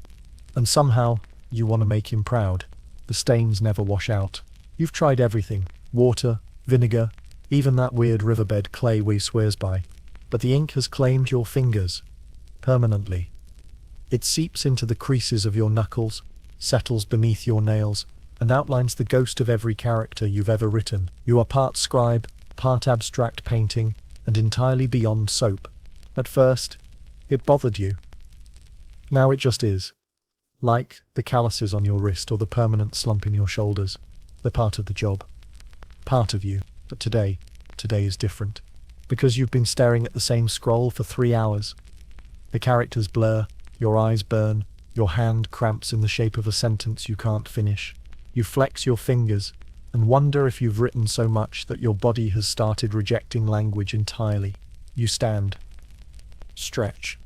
And somehow, you want to make him proud. The stains never wash out. You've tried everything. Water, vinegar, even that weird riverbed clay we swears by. But the ink has claimed your fingers. Permanently. It seeps into the creases of your knuckles, settles beneath your nails, and outlines the ghost of every character you've ever written. You are part scribe, part abstract painting, and entirely beyond soap. At first, it bothered you. Now it just is. Like the calluses on your wrist or the permanent slump in your shoulders. They're part of the job. Part of you. But today is different. Because you've been staring at the same scroll for 3 hours. The characters blur, your eyes burn, your hand cramps in the shape of a sentence you can't finish. You flex your fingers and wonder if you've written so much that your body has started rejecting language entirely. You stand. Stretch.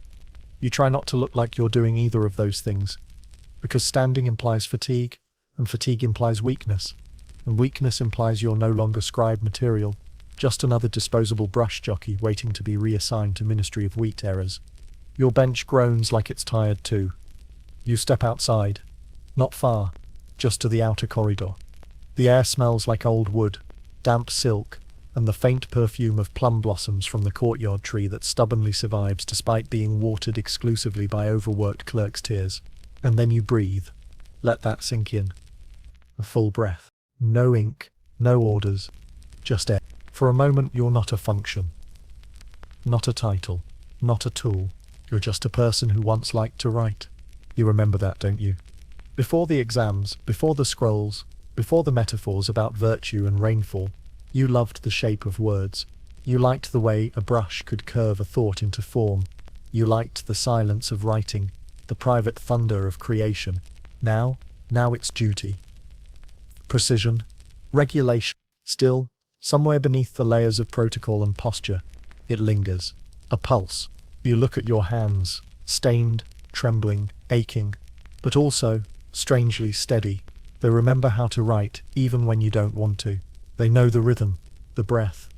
You try not to look like you're doing either of those things. Because standing implies fatigue, and fatigue implies weakness. And weakness implies you're no longer scribe material, just another disposable brush jockey waiting to be reassigned to Ministry of Wheat errors. Your bench groans like it's tired too. You step outside. Not far, just to the outer corridor. The air smells like old wood, damp silk, and the faint perfume of plum blossoms from the courtyard tree that stubbornly survives despite being watered exclusively by overworked clerks' tears. And then you breathe. Let that sink in. A full breath. No ink, no orders, just air. For a moment you're not a function. Not a title, not a tool. You're just a person who once liked to write. You remember that, don't you? Before the exams, before the scrolls, before the metaphors about virtue and rainfall, you loved the shape of words. You liked the way a brush could curve a thought into form. You liked the silence of writing, the private thunder of creation. Now it's duty. Precision, regulation. Still, somewhere beneath the layers of protocol and posture, it lingers. A pulse. You look at your hands, stained, trembling, aching, but also, strangely steady. They remember how to write, even when you don't want to. They know the rhythm, the breath,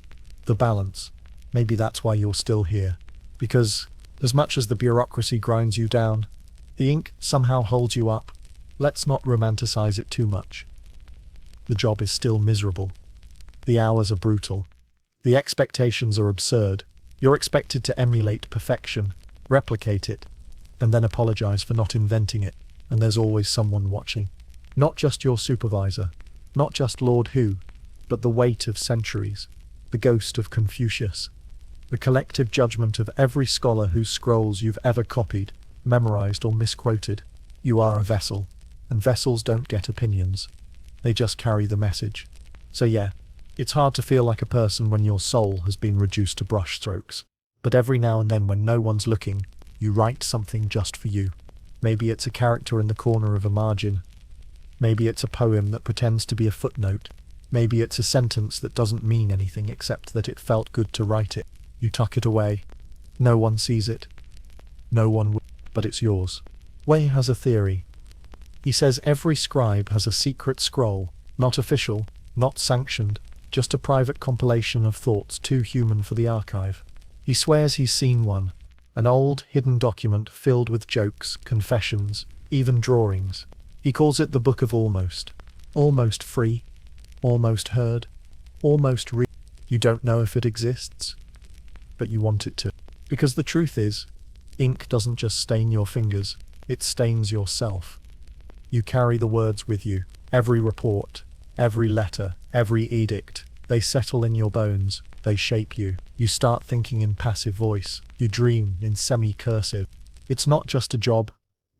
the balance. Maybe that's why you're still here. Because, as much as the bureaucracy grinds you down, the ink somehow holds you up. Let's not romanticize it too much. The job is still miserable. The hours are brutal. The expectations are absurd. You're expected to emulate perfection, replicate it, and then apologize for not inventing it. And there's always someone watching. Not just your supervisor, not just Lord Who, but the weight of centuries, the ghost of Confucius, the collective judgment of every scholar whose scrolls you've ever copied, memorized, or misquoted. You are a vessel, and vessels don't get opinions. They just carry the message. So yeah, it's hard to feel like a person when your soul has been reduced to brushstrokes. But every now and then when no one's looking, you write something just for you. Maybe it's a character in the corner of a margin. Maybe it's a poem that pretends to be a footnote. Maybe it's a sentence that doesn't mean anything except that it felt good to write it. You tuck it away. No one sees it. No one will, but it's yours. Wei has a theory. He says every scribe has a secret scroll, not official, not sanctioned, just a private compilation of thoughts too human for the archive. He swears he's seen one, an old, hidden document filled with jokes, confessions, even drawings. He calls it the Book of Almost. Almost free, almost heard, almost read. You don't know if it exists, but you want it to. Because the truth is, ink doesn't just stain your fingers, it stains yourself. You carry the words with you. Every report, every letter, every edict. They settle in your bones. They shape you. You start thinking in passive voice. You dream in semi-cursive. It's not just a job,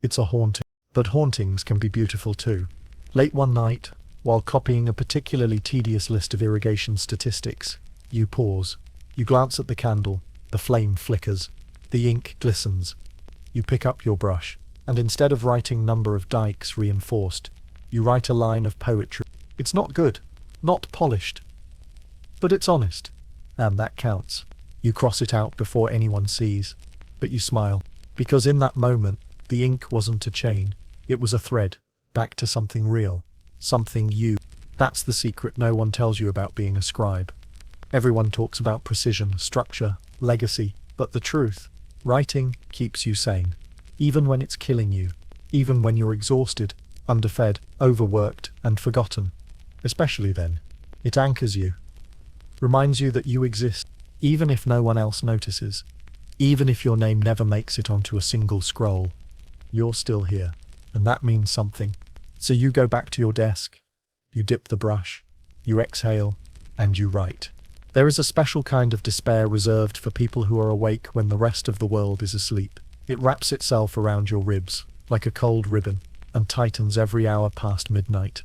it's a haunting. But hauntings can be beautiful too. Late one night, while copying a particularly tedious list of irrigation statistics, you pause. You glance at the candle. The flame flickers. The ink glistens. You pick up your brush, and instead of writing number of dikes reinforced, you write a line of poetry. It's not good, not polished, but it's honest, and that counts. You cross it out before anyone sees, but you smile, because in that moment, the ink wasn't a chain, it was a thread, back to something real, something you. That's the secret no one tells you about being a scribe. Everyone talks about precision, structure, legacy, but the truth, writing keeps you sane. Even when it's killing you, even when you're exhausted, underfed, overworked, and forgotten. Especially then. It anchors you. Reminds you that you exist, even if no one else notices. Even if your name never makes it onto a single scroll. You're still here, and that means something. So you go back to your desk, you dip the brush, you exhale, and you write. There is a special kind of despair reserved for people who are awake when the rest of the world is asleep. It wraps itself around your ribs, like a cold ribbon, and tightens every hour past midnight.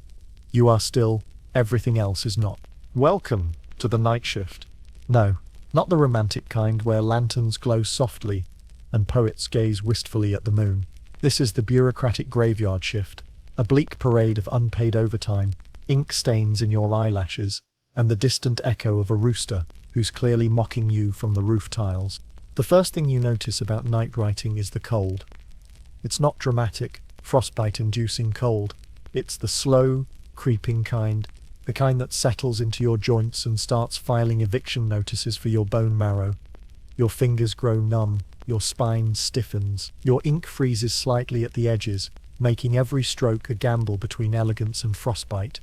You are still, everything else is not. Welcome to the night shift. No, not the romantic kind where lanterns glow softly and poets gaze wistfully at the moon. This is the bureaucratic graveyard shift, a bleak parade of unpaid overtime, ink stains in your eyelashes, and the distant echo of a rooster who's clearly mocking you from the roof tiles. The first thing you notice about night writing is the cold. It's not dramatic, frostbite-inducing cold. It's the slow, creeping kind, the kind that settles into your joints and starts filing eviction notices for your bone marrow. Your fingers grow numb, your spine stiffens, your ink freezes slightly at the edges, making every stroke a gamble between elegance and frostbite.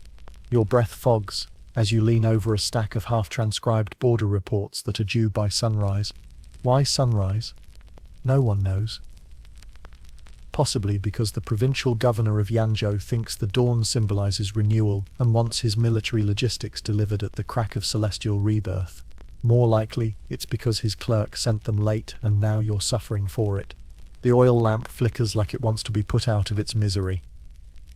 Your breath fogs as you lean over a stack of half-transcribed border reports that are due by sunrise. Why sunrise? No one knows. Possibly because the provincial governor of Yanzhou thinks the dawn symbolizes renewal and wants his military logistics delivered at the crack of celestial rebirth. More likely, it's because his clerk sent them late and now you're suffering for it. The oil lamp flickers like it wants to be put out of its misery.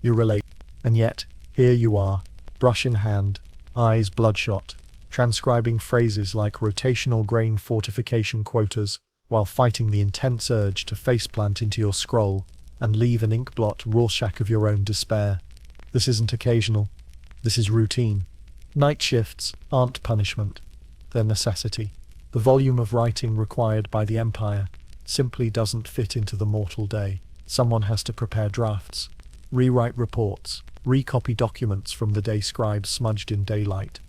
You relate. And yet, here you are, brush in hand, eyes bloodshot, transcribing phrases like rotational grain fortification quotas, while fighting the intense urge to faceplant into your scroll and leave an ink blot Rorschach of your own despair. This isn't occasional. This is routine. Night shifts aren't punishment. They're necessity. The volume of writing required by the Empire simply doesn't fit into the mortal day. Someone has to prepare drafts, rewrite reports, recopy documents from the day scribes smudged in daylight.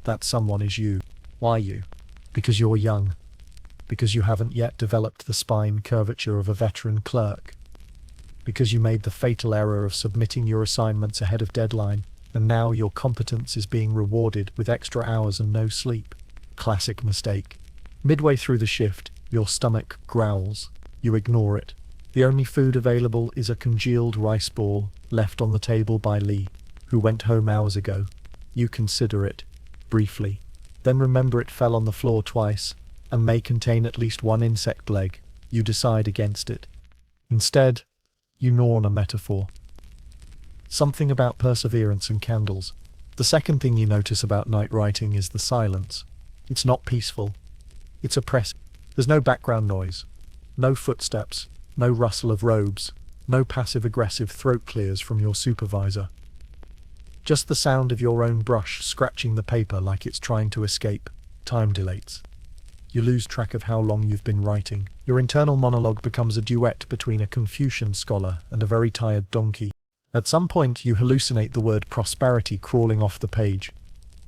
That someone is you. Why you? Because you're young. Because you haven't yet developed the spine curvature of a veteran clerk. Because you made the fatal error of submitting your assignments ahead of deadline, and now your competence is being rewarded with extra hours and no sleep. Classic mistake. Midway through the shift, your stomach growls. You ignore it. The only food available is a congealed rice ball left on the table by Lee, who went home hours ago. You consider it, briefly. Then remember it fell on the floor twice, and may contain at least one insect leg. You decide against it. Instead, you gnaw on a metaphor. Something about perseverance and candles. The second thing you notice about night writing is the silence. It's not peaceful. It's oppressive. There's no background noise. No footsteps. No rustle of robes. No passive-aggressive throat clears from your supervisor. Just the sound of your own brush scratching the paper like it's trying to escape. Time dilates. You lose track of how long you've been writing. Your internal monologue becomes a duet between a Confucian scholar and a very tired donkey. At some point you hallucinate the word prosperity crawling off the page.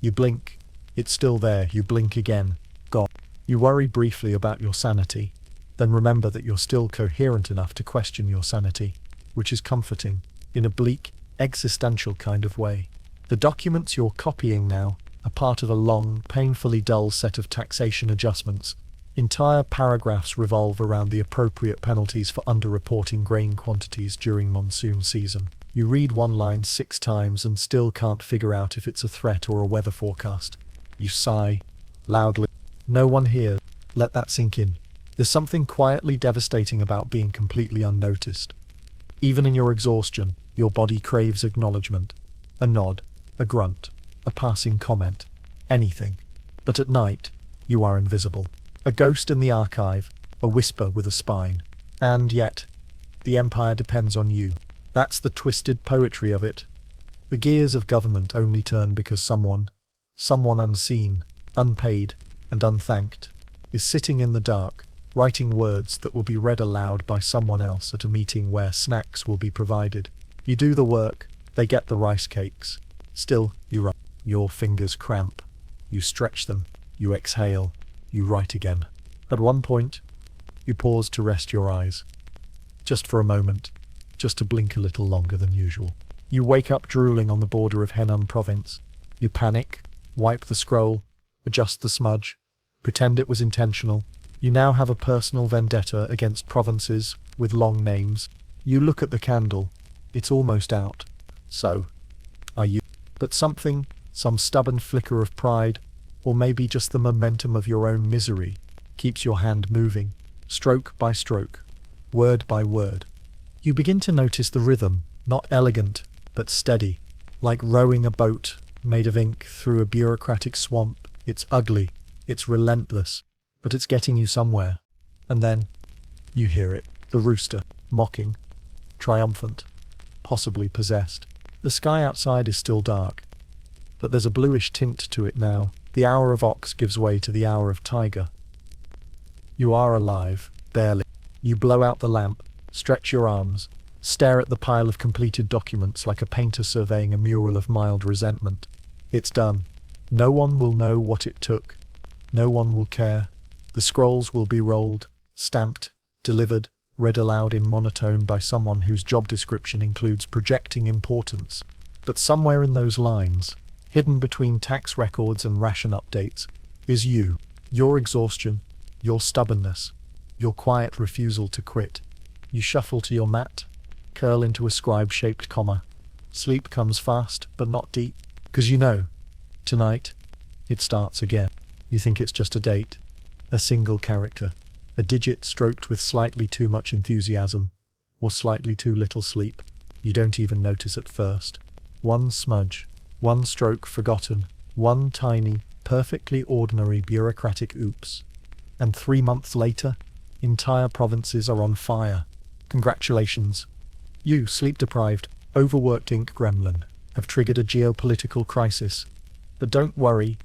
You blink. It's still there. You blink again. God. You worry briefly about your sanity, then remember that you're still coherent enough to question your sanity, which is comforting, in a bleak, existential kind of way. The documents you're copying now are part of a long, painfully dull set of taxation adjustments. Entire paragraphs revolve around the appropriate penalties for underreporting grain quantities during monsoon season. You read one line 6 times and still can't figure out if it's a threat or a weather forecast. You sigh, loudly. No one hears. Let that sink in. There's something quietly devastating about being completely unnoticed. Even in your exhaustion, your body craves acknowledgement. A nod, a grunt, a passing comment, anything. But at night, you are invisible. A ghost in the archive, a whisper with a spine. And yet, the empire depends on you. That's the twisted poetry of it. The gears of government only turn because someone unseen, unpaid, and unthanked, is sitting in the dark, writing words that will be read aloud by someone else at a meeting where snacks will be provided. You do the work, they get the rice cakes. Still, you write. Your fingers cramp. You stretch them. You exhale. You write again. At one point, you pause to rest your eyes. Just for a moment. Just to blink a little longer than usual. You wake up drooling on the border of Henan province. You panic, wipe the scroll, adjust the smudge, pretend it was intentional. You now have a personal vendetta against provinces with long names. You look at the candle. It's almost out. So, are you? But something, some stubborn flicker of pride, or maybe just the momentum of your own misery, keeps your hand moving, stroke by stroke, word by word. You begin to notice the rhythm, not elegant, but steady, like rowing a boat made of ink through a bureaucratic swamp. It's ugly, it's relentless, but it's getting you somewhere. And then, you hear it, the rooster, mocking, triumphant, possibly possessed. The sky outside is still dark, but there's a bluish tint to it now. The hour of ox gives way to the hour of tiger. You are alive, barely. You blow out the lamp, stretch your arms, stare at the pile of completed documents like a painter surveying a mural of mild resentment. It's done. No one will know what it took. No one will care. The scrolls will be rolled, stamped, delivered, read aloud in monotone by someone whose job description includes projecting importance. But somewhere in those lines, hidden between tax records and ration updates, is you. Your exhaustion, your stubbornness, your quiet refusal to quit. You shuffle to your mat, curl into a scribe-shaped comma. Sleep comes fast, but not deep, because you know, tonight, it starts again. You think it's just a date, a single character, a digit stroked with slightly too much enthusiasm, or slightly too little sleep. You don't even notice at first. One smudge, one stroke forgotten, one tiny, perfectly ordinary bureaucratic oops. And 3 months later, entire provinces are on fire. Congratulations. You, sleep-deprived, overworked ink gremlin, have triggered a geopolitical crisis. But don't worry,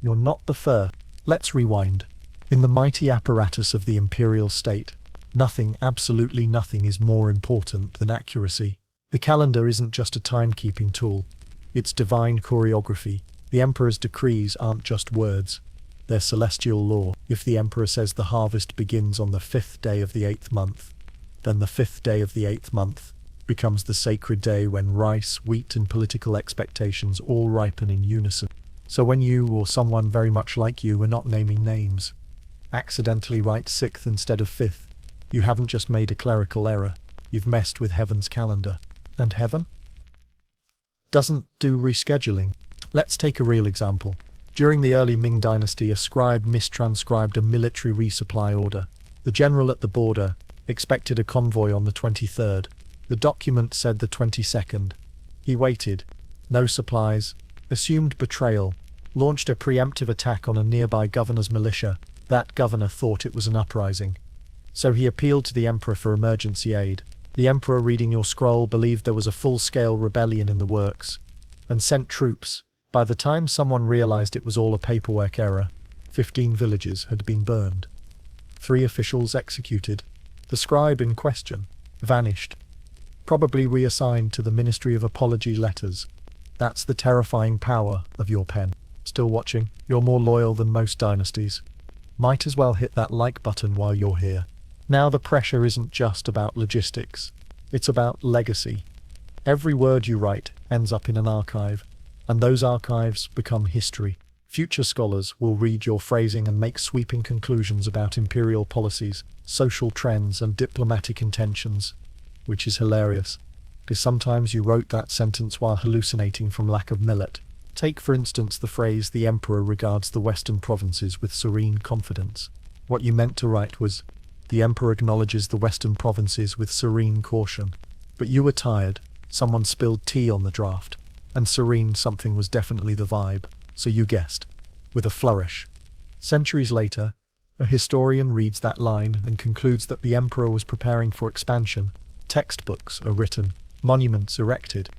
you're not the first. Let's rewind. In the mighty apparatus of the imperial state, nothing, absolutely nothing, is more important than accuracy. The calendar isn't just a timekeeping tool. It's divine choreography. The emperor's decrees aren't just words. They're celestial law. If the emperor says the harvest begins on the 5th day of the 8th month, then the 5th day of the 8th month becomes the sacred day when rice, wheat, and political expectations all ripen in unison. So when you, or someone very much like you, are not naming names, accidentally write 6th instead of 5th, you haven't just made a clerical error, you've messed with heaven's calendar. And heaven doesn't do rescheduling. Let's take a real example. During the early Ming dynasty, a scribe mistranscribed a military resupply order. The general at the border expected a convoy on the 23rd. The document said the 22nd. He waited. No supplies. Assumed betrayal. Launched a preemptive attack on a nearby governor's militia. That governor thought it was an uprising. So he appealed to the emperor for emergency aid. The emperor, reading your scroll, believed there was a full-scale rebellion in the works, and sent troops. By the time someone realized it was all a paperwork error, 15 villages had been burned. 3 officials executed. The scribe in question vanished, probably reassigned to the Ministry of Apology Letters. That's the terrifying power of your pen. Still watching? You're more loyal than most dynasties. Might as well hit that like button while you're here. Now the pressure isn't just about logistics. It's about legacy. Every word you write ends up in an archive, and those archives become history. Future scholars will read your phrasing and make sweeping conclusions about imperial policies, social trends, and diplomatic intentions, which is hilarious, because sometimes you wrote that sentence while hallucinating from lack of millet. Take, for instance, the phrase, "The Emperor regards the Western provinces with serene confidence." What you meant to write was, "The Emperor acknowledges the Western provinces with serene caution." But you were tired, someone spilled tea on the draft, and serene something was definitely the vibe, so you guessed, with a flourish. Centuries later, a historian reads that line and concludes that the Emperor was preparing for expansion. Textbooks are written, monuments erected,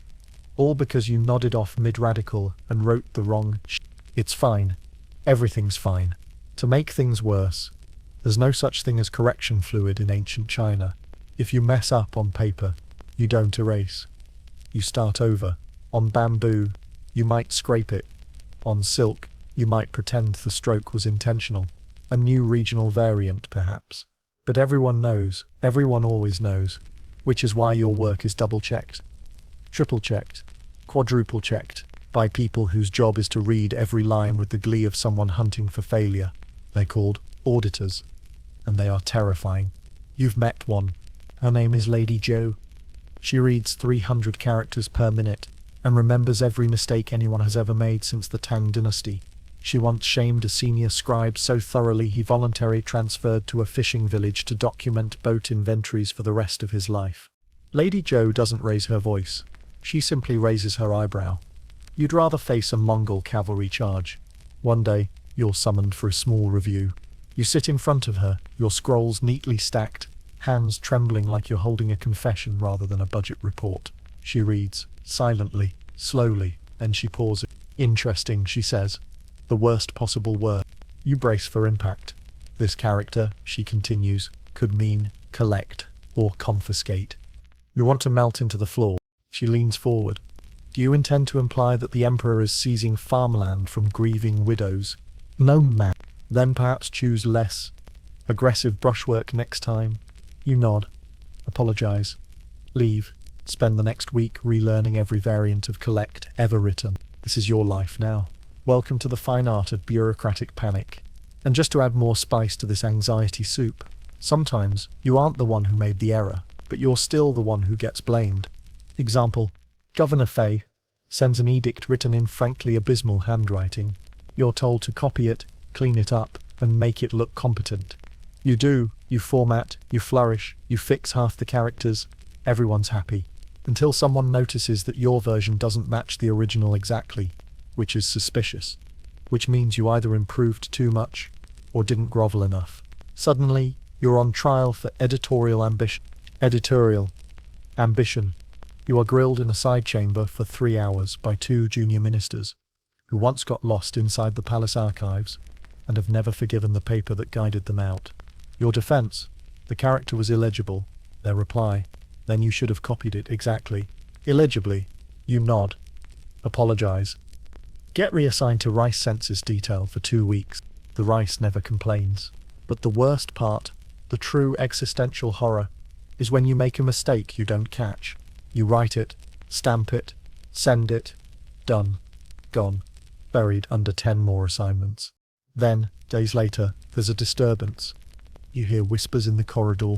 all because you nodded off mid-radical and wrote the wrong It's fine. Everything's fine. To make things worse, there's no such thing as correction fluid in ancient China. If you mess up on paper, you don't erase. You start over. On bamboo, you might scrape it. On silk, you might pretend the stroke was intentional. A new regional variant, perhaps. But everyone knows, everyone always knows, which is why your work is double-checked, triple-checked, quadruple-checked, by people whose job is to read every line with the glee of someone hunting for failure. They're called auditors, and they are terrifying. You've met one. Her name is Lady Jo. She reads 300 characters per minute, and remembers every mistake anyone has ever made since the Tang dynasty. She once shamed a senior scribe so thoroughly he voluntarily transferred to a fishing village to document boat inventories for the rest of his life. Lady Jo doesn't raise her voice. She simply raises her eyebrow. You'd rather face a Mongol cavalry charge. One day, you're summoned for a small review. You sit in front of her, your scrolls neatly stacked, hands trembling like you're holding a confession rather than a budget report. She reads, silently, slowly, then she pauses. Interesting, she says. The worst possible word. You brace for impact. This character, she continues, could mean collect or confiscate. You want to melt into the floor. She leans forward. Do you intend to imply that the Emperor is seizing farmland from grieving widows? No, ma'am. Then perhaps choose less aggressive brushwork next time. You nod. Apologize. Leave. Spend the next week relearning every variant of collect ever written. This is your life now. Welcome to the fine art of bureaucratic panic. And just to add more spice to this anxiety soup, sometimes you aren't the one who made the error, but you're still the one who gets blamed. Example, Governor Fay sends an edict written in frankly abysmal handwriting. You're told to copy it, clean it up, and make it look competent. You do, you format, you flourish, you fix half the characters, everyone's happy. Until someone notices that your version doesn't match the original exactly, which is suspicious. Which means you either improved too much, or didn't grovel enough. Suddenly, you're on trial for editorial ambition. Editorial ambition. You are grilled in a side chamber for 3 hours by 2 junior ministers, who once got lost inside the palace archives, and have never forgiven the paper that guided them out. Your defense: the character was illegible. Their reply: then you should have copied it exactly. Illegibly. You nod. Apologize. Get reassigned to rice census detail for 2 weeks. The rice never complains. But the worst part, the true existential horror, is when you make a mistake you don't catch. You write it, stamp it, send it, done, gone, buried under 10 more assignments. Then, days later, there's a disturbance. You hear whispers in the corridor,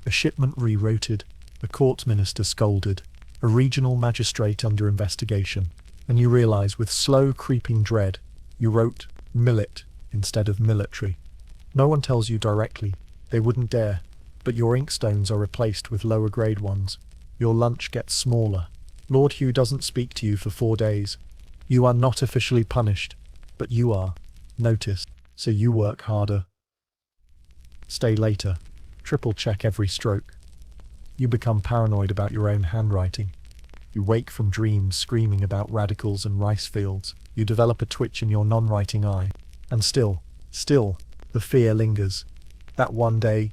a shipment rerouted, a court minister scolded, a regional magistrate under investigation, and you realize with slow creeping dread, you wrote millet instead of military. No one tells you directly, they wouldn't dare, but your inkstones are replaced with lower grade ones. Your lunch gets smaller. Lord Hugh doesn't speak to you for 4 days. You are not officially punished, but you are noticed, so you work harder. Stay later. Triple check every stroke. You become paranoid about your own handwriting. You wake from dreams screaming about radicals and rice fields. You develop a twitch in your non-writing eye. And still, the fear lingers. That one day,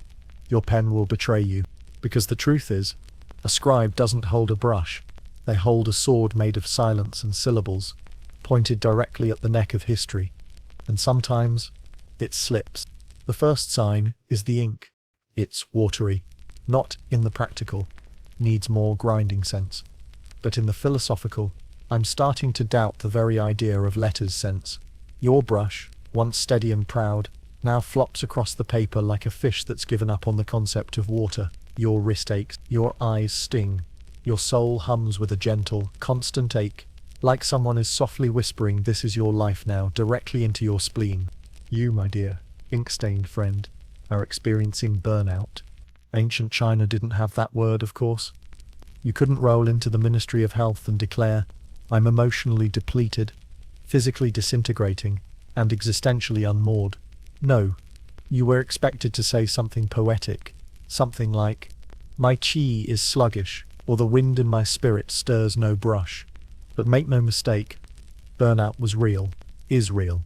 your pen will betray you. Because the truth is, a scribe doesn't hold a brush. They hold a sword made of silence and syllables. pointed directly at the neck of history, and sometimes it slips. The first sign is the ink. It's watery, not in the practical, needs more grinding sense, but in the philosophical. I'm starting to doubt the very idea of letters sense. Your brush, once steady and proud, now flops across the paper like a fish that's given up on the concept of water. Your wrist aches, your eyes sting, your soul hums with a gentle, constant ache, like someone is softly whispering this is your life now directly into your spleen. You, my dear, ink-stained friend, are experiencing burnout. Ancient China didn't have that word, of course. You couldn't roll into the Ministry of Health and declare, I'm emotionally depleted, physically disintegrating, and existentially unmoored. No, you were expected to say something poetic, something like, my chi is sluggish, or the wind in my spirit stirs no brush. But make no mistake, burnout was real, is real.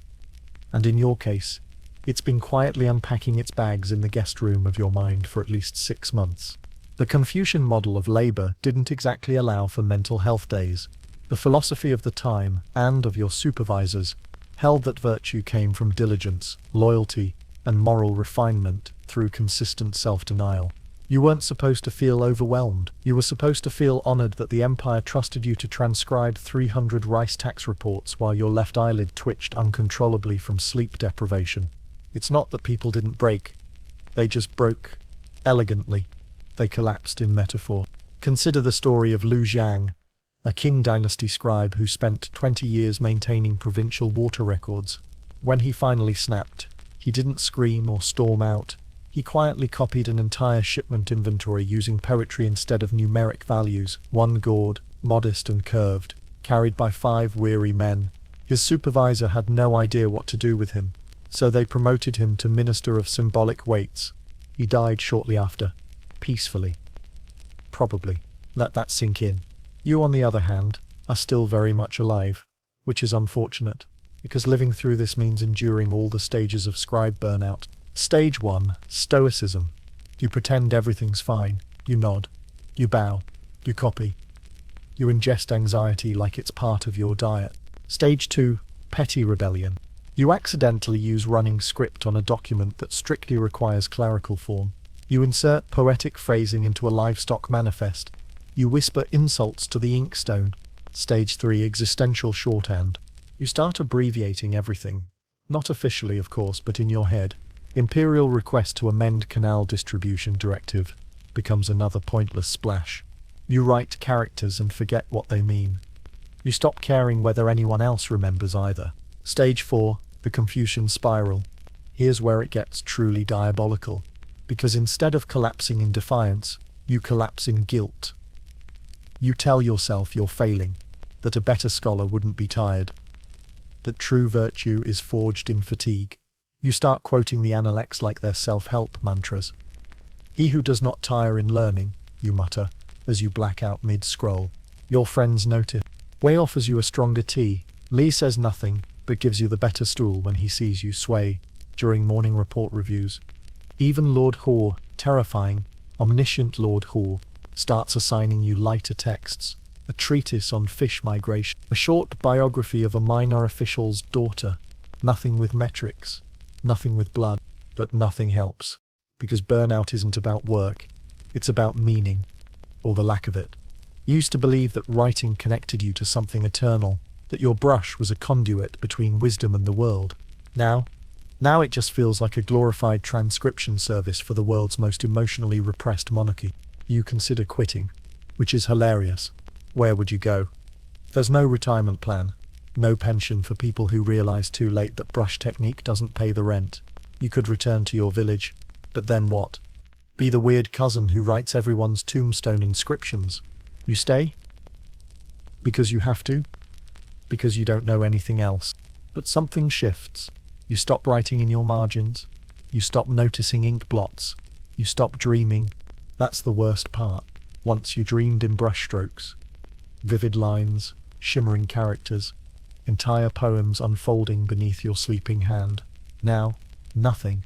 And in your case, it's been quietly unpacking its bags in the guest room of your mind for at least 6 months. The Confucian model of labor didn't exactly allow for mental health days. The philosophy of the time, and of your supervisors, held that virtue came from diligence, loyalty, and moral refinement through consistent self-denial. You weren't supposed to feel overwhelmed. You were supposed to feel honored that the empire trusted you to transcribe 300 rice tax reports while your left eyelid twitched uncontrollably from sleep deprivation. It's not that people didn't break. They just broke. Elegantly. They collapsed in metaphor. Consider the story of Lu Jiang, a Qing dynasty scribe who spent 20 years maintaining provincial water records. When he finally snapped, he didn't scream or storm out. He quietly copied an entire shipment inventory using poetry instead of numeric values, one gourd, modest and curved, carried by 5 weary men. His supervisor had no idea what to do with him, so they promoted him to Minister of Symbolic Weights. He died shortly after, peacefully. Probably. Let that sink in. You, on the other hand, are still very much alive, which is unfortunate, because living through this means enduring all the stages of scribe burnout. Stage 1, Stoicism. You pretend everything's fine. You nod. You bow. You copy. You ingest anxiety like it's part of your diet. Stage 2, Petty Rebellion. You accidentally use running script on a document that strictly requires clerical form. You insert poetic phrasing into a livestock manifest. You whisper insults to the inkstone. Stage 3, Existential Shorthand. You start abbreviating everything. Not officially, of course, but in your head. Imperial request to amend canal distribution directive becomes another pointless splash. You write characters and forget what they mean. You stop caring whether anyone else remembers either. Stage 4, the Confucian Spiral. Here's where it gets truly diabolical, because instead of collapsing in defiance, you collapse in guilt. You tell yourself you're failing, that a better scholar wouldn't be tired, that true virtue is forged in fatigue. You start quoting the Analects like they're self-help mantras. He who does not tire in learning, you mutter, as you black out mid-scroll. Your friends notice. Wei offers you a stronger tea. Li says nothing, but gives you the better stool when he sees you sway during morning report reviews. Even Lord Hoare, terrifying, omniscient Lord Hoare, starts assigning you lighter texts, a treatise on fish migration, a short biography of a minor official's daughter. Nothing with metrics, nothing with blood, but nothing helps, because burnout isn't about work, it's about meaning, or the lack of it. You used to believe that writing connected you to something eternal, that your brush was a conduit between wisdom and the world. Now it just feels like a glorified transcription service for the world's most emotionally repressed monarchy. You consider quitting, which is hilarious. Where would you go? There's no retirement plan, no pension for people who realize too late that brush technique doesn't pay the rent. You could return to your village, but then what? Be the weird cousin who writes everyone's tombstone inscriptions. You stay? Because you have to? Because you don't know anything else. But something shifts. You stop writing in your margins. You stop noticing ink blots. You stop dreaming. That's the worst part. Once you dreamed in brushstrokes. Vivid lines, shimmering characters, entire poems unfolding beneath your sleeping hand. Now, nothing.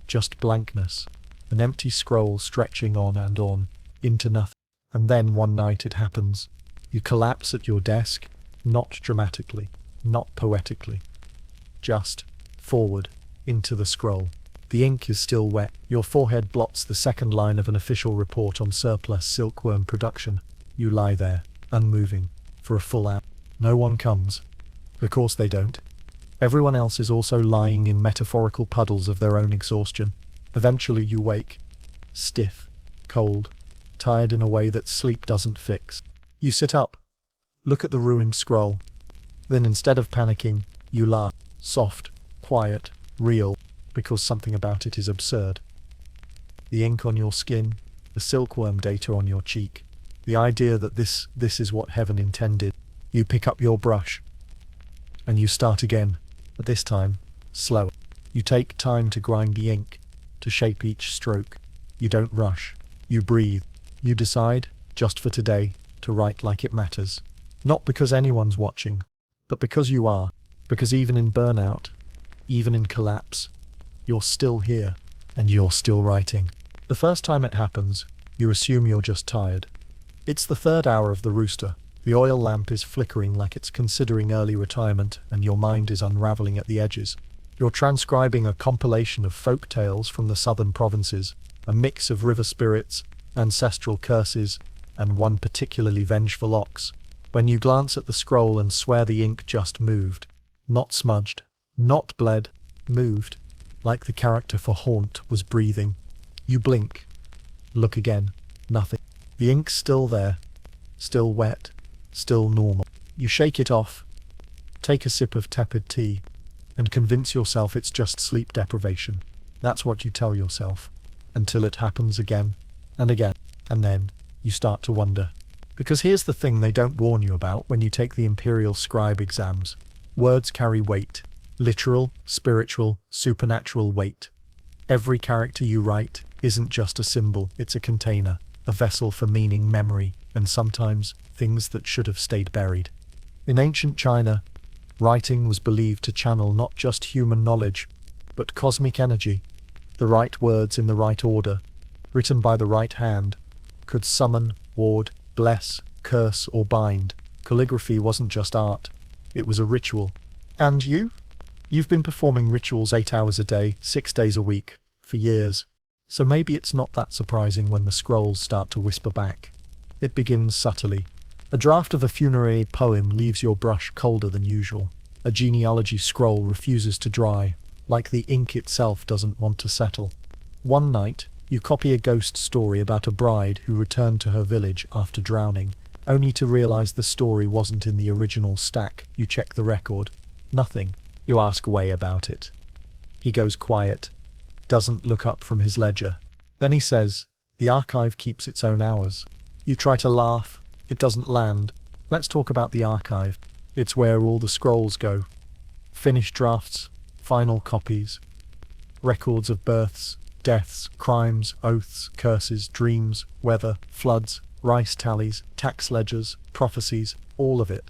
Just blankness. An empty scroll stretching on and on, into nothing. And then one night it happens. You collapse at your desk, not dramatically, not poetically. Just forward into the scroll. The ink is still wet. Your forehead blots the second line of an official report on surplus silkworm production. You lie there, unmoving, for a full hour. No one comes. Of course they don't. Everyone else is also lying in metaphorical puddles of their own exhaustion. Eventually you wake. Stiff, cold, tired in a way that sleep doesn't fix. You sit up, look at the ruined scroll. Then instead of panicking, you laugh. Soft, quiet, real, because something about it is absurd. The ink on your skin, the silkworm data on your cheek, the idea that this is what heaven intended. You pick up your brush, and you start again, but this time, slower. You take time to grind the ink, to shape each stroke. You don't rush. You breathe. You decide, just for today, to write like it matters. Not because anyone's watching, but because you are. Because even in burnout, even in collapse, you're still here, and you're still writing. The first time it happens, you assume you're just tired. It's the third hour of the rooster. The oil lamp is flickering like it's considering early retirement, and your mind is unraveling at the edges. You're transcribing a compilation of folk tales from the southern provinces, a mix of river spirits, ancestral curses, and one particularly vengeful ox. When you glance at the scroll and swear the ink just moved, not smudged, not bled, moved, like the character for Haunt was breathing. You blink. Look again. Nothing. The ink's still there. Still wet. Still normal. You shake it off. Take a sip of tepid tea. And convince yourself it's just sleep deprivation. That's what you tell yourself. Until it happens again. And again. And then you start to wonder. Because here's the thing they don't warn you about when you take the Imperial Scribe exams. Words carry weight. Literal, spiritual, supernatural weight. Every character you write isn't just a symbol, it's a container, a vessel for meaning, memory, and sometimes things that should have stayed buried. In ancient China, writing was believed to channel not just human knowledge, but cosmic energy. The right words in the right order, written by the right hand, could summon, ward, bless, curse, or bind. Calligraphy wasn't just art, it was a ritual. And you? You've been performing rituals 8 hours a day, 6 days a week, for years. So maybe it's not that surprising when the scrolls start to whisper back. It begins subtly. A draft of a funerary poem leaves your brush colder than usual. A genealogy scroll refuses to dry, like the ink itself doesn't want to settle. One night, you copy a ghost story about a bride who returned to her village after drowning, only to realize the story wasn't in the original stack. You check the record. Nothing. You ask Wei about it. He goes quiet, doesn't look up from his ledger. Then he says, the archive keeps its own hours. You try to laugh. It doesn't land. Let's talk about the archive. It's where all the scrolls go. Finished drafts, final copies, records of births, deaths, crimes, oaths, curses, dreams, weather, floods, rice tallies, tax ledgers, prophecies, all of it.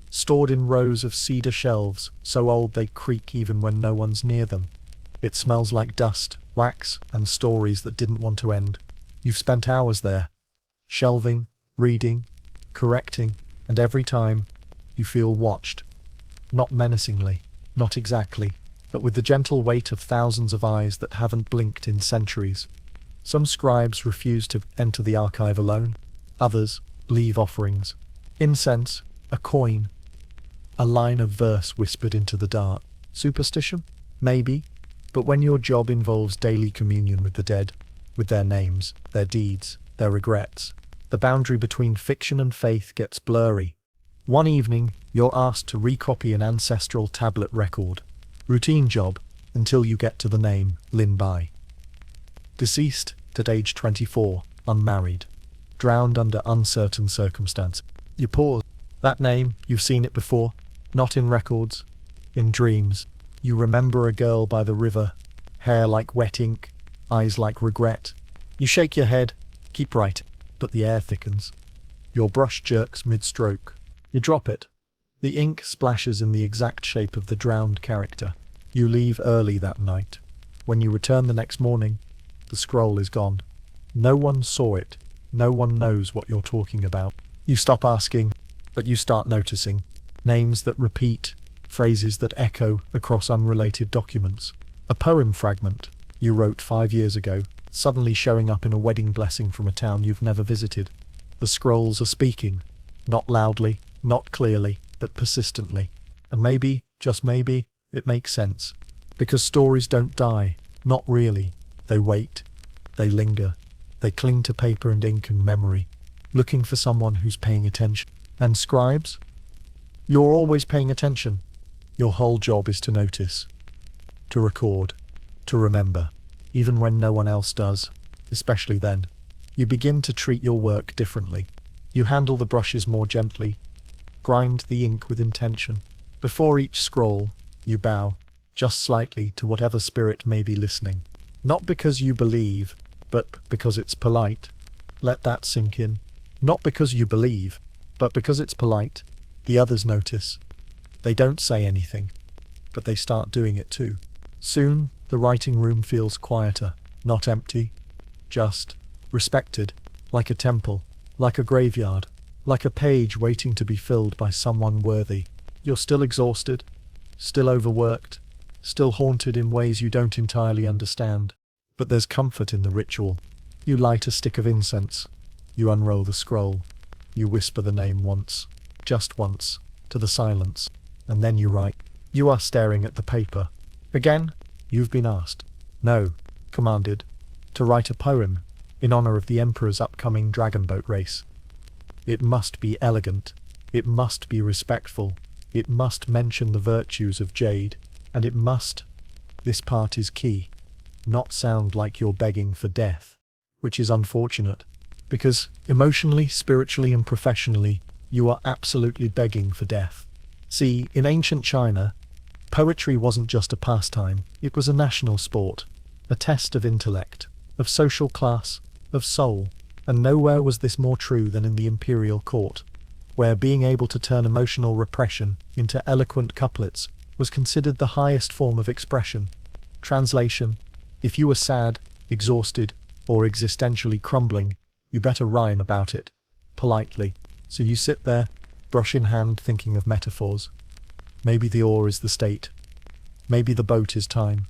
Stored in rows of cedar shelves, so old they creak even when no one's near them. It smells like dust, wax, and stories that didn't want to end. You've spent hours there, shelving, reading, correcting, and every time, you feel watched. Not menacingly, not exactly, but with the gentle weight of thousands of eyes that haven't blinked in centuries. Some scribes refuse to enter the archive alone. Others leave offerings. Incense, a coin, a line of verse whispered into the dark. Superstition? Maybe. But when your job involves daily communion with the dead, with their names, their deeds, their regrets, the boundary between fiction and faith gets blurry. One evening, you're asked to recopy an ancestral tablet record. Routine job, until you get to the name, Lin Bai. Deceased, at age 24, unmarried. Drowned under uncertain circumstance. You pause. That name, you've seen it before. Not in records. In dreams. You remember a girl by the river. Hair like wet ink. Eyes like regret. You shake your head. Keep writing. But the air thickens. Your brush jerks mid-stroke. You drop it. The ink splashes in the exact shape of the drowned character. You leave early that night. When you return the next morning, the scroll is gone. No one saw it. No one knows what you're talking about. You stop asking, but you start noticing. Names that repeat, phrases that echo across unrelated documents. A poem fragment you wrote 5 years ago, suddenly showing up in a wedding blessing from a town you've never visited. The scrolls are speaking, not loudly, not clearly, but persistently. And maybe, just maybe, it makes sense. Because stories don't die, not really. They wait, they linger, they cling to paper and ink and memory, looking for someone who's paying attention. And scribes? You're always paying attention. Your whole job is to notice, to record, to remember, even when no one else does, especially then. You begin to treat your work differently. You handle the brushes more gently, grind the ink with intention. Before each scroll, you bow, just slightly, to whatever spirit may be listening. Not because you believe, but because it's polite. Let that sink in. Not because you believe, but because it's polite. The others notice. They don't say anything, but they start doing it too. Soon, the writing room feels quieter, not empty, just respected, like a temple, like a graveyard, like a page waiting to be filled by someone worthy. You're still exhausted, still overworked, still haunted in ways you don't entirely understand. But there's comfort in the ritual. You light a stick of incense. You unroll the scroll. You whisper the name once, just once, to the silence. And then you write. You are staring at the paper. Again, you've been asked. No, commanded, to write a poem in honor of the Emperor's upcoming dragon boat race. It must be elegant. It must be respectful. It must mention the virtues of jade. And it must, this part is key, not sound like you're begging for death, which is unfortunate, because emotionally, spiritually, and professionally, you are absolutely begging for death. See, in ancient China, poetry wasn't just a pastime, it was a national sport, a test of intellect, of social class, of soul, and nowhere was this more true than in the imperial court, where being able to turn emotional repression into eloquent couplets was considered the highest form of expression. Translation: if you were sad, exhausted, or existentially crumbling, you better rhyme about it, politely. So you sit there, brush in hand, thinking of metaphors. Maybe the oar is the state. Maybe the boat is time.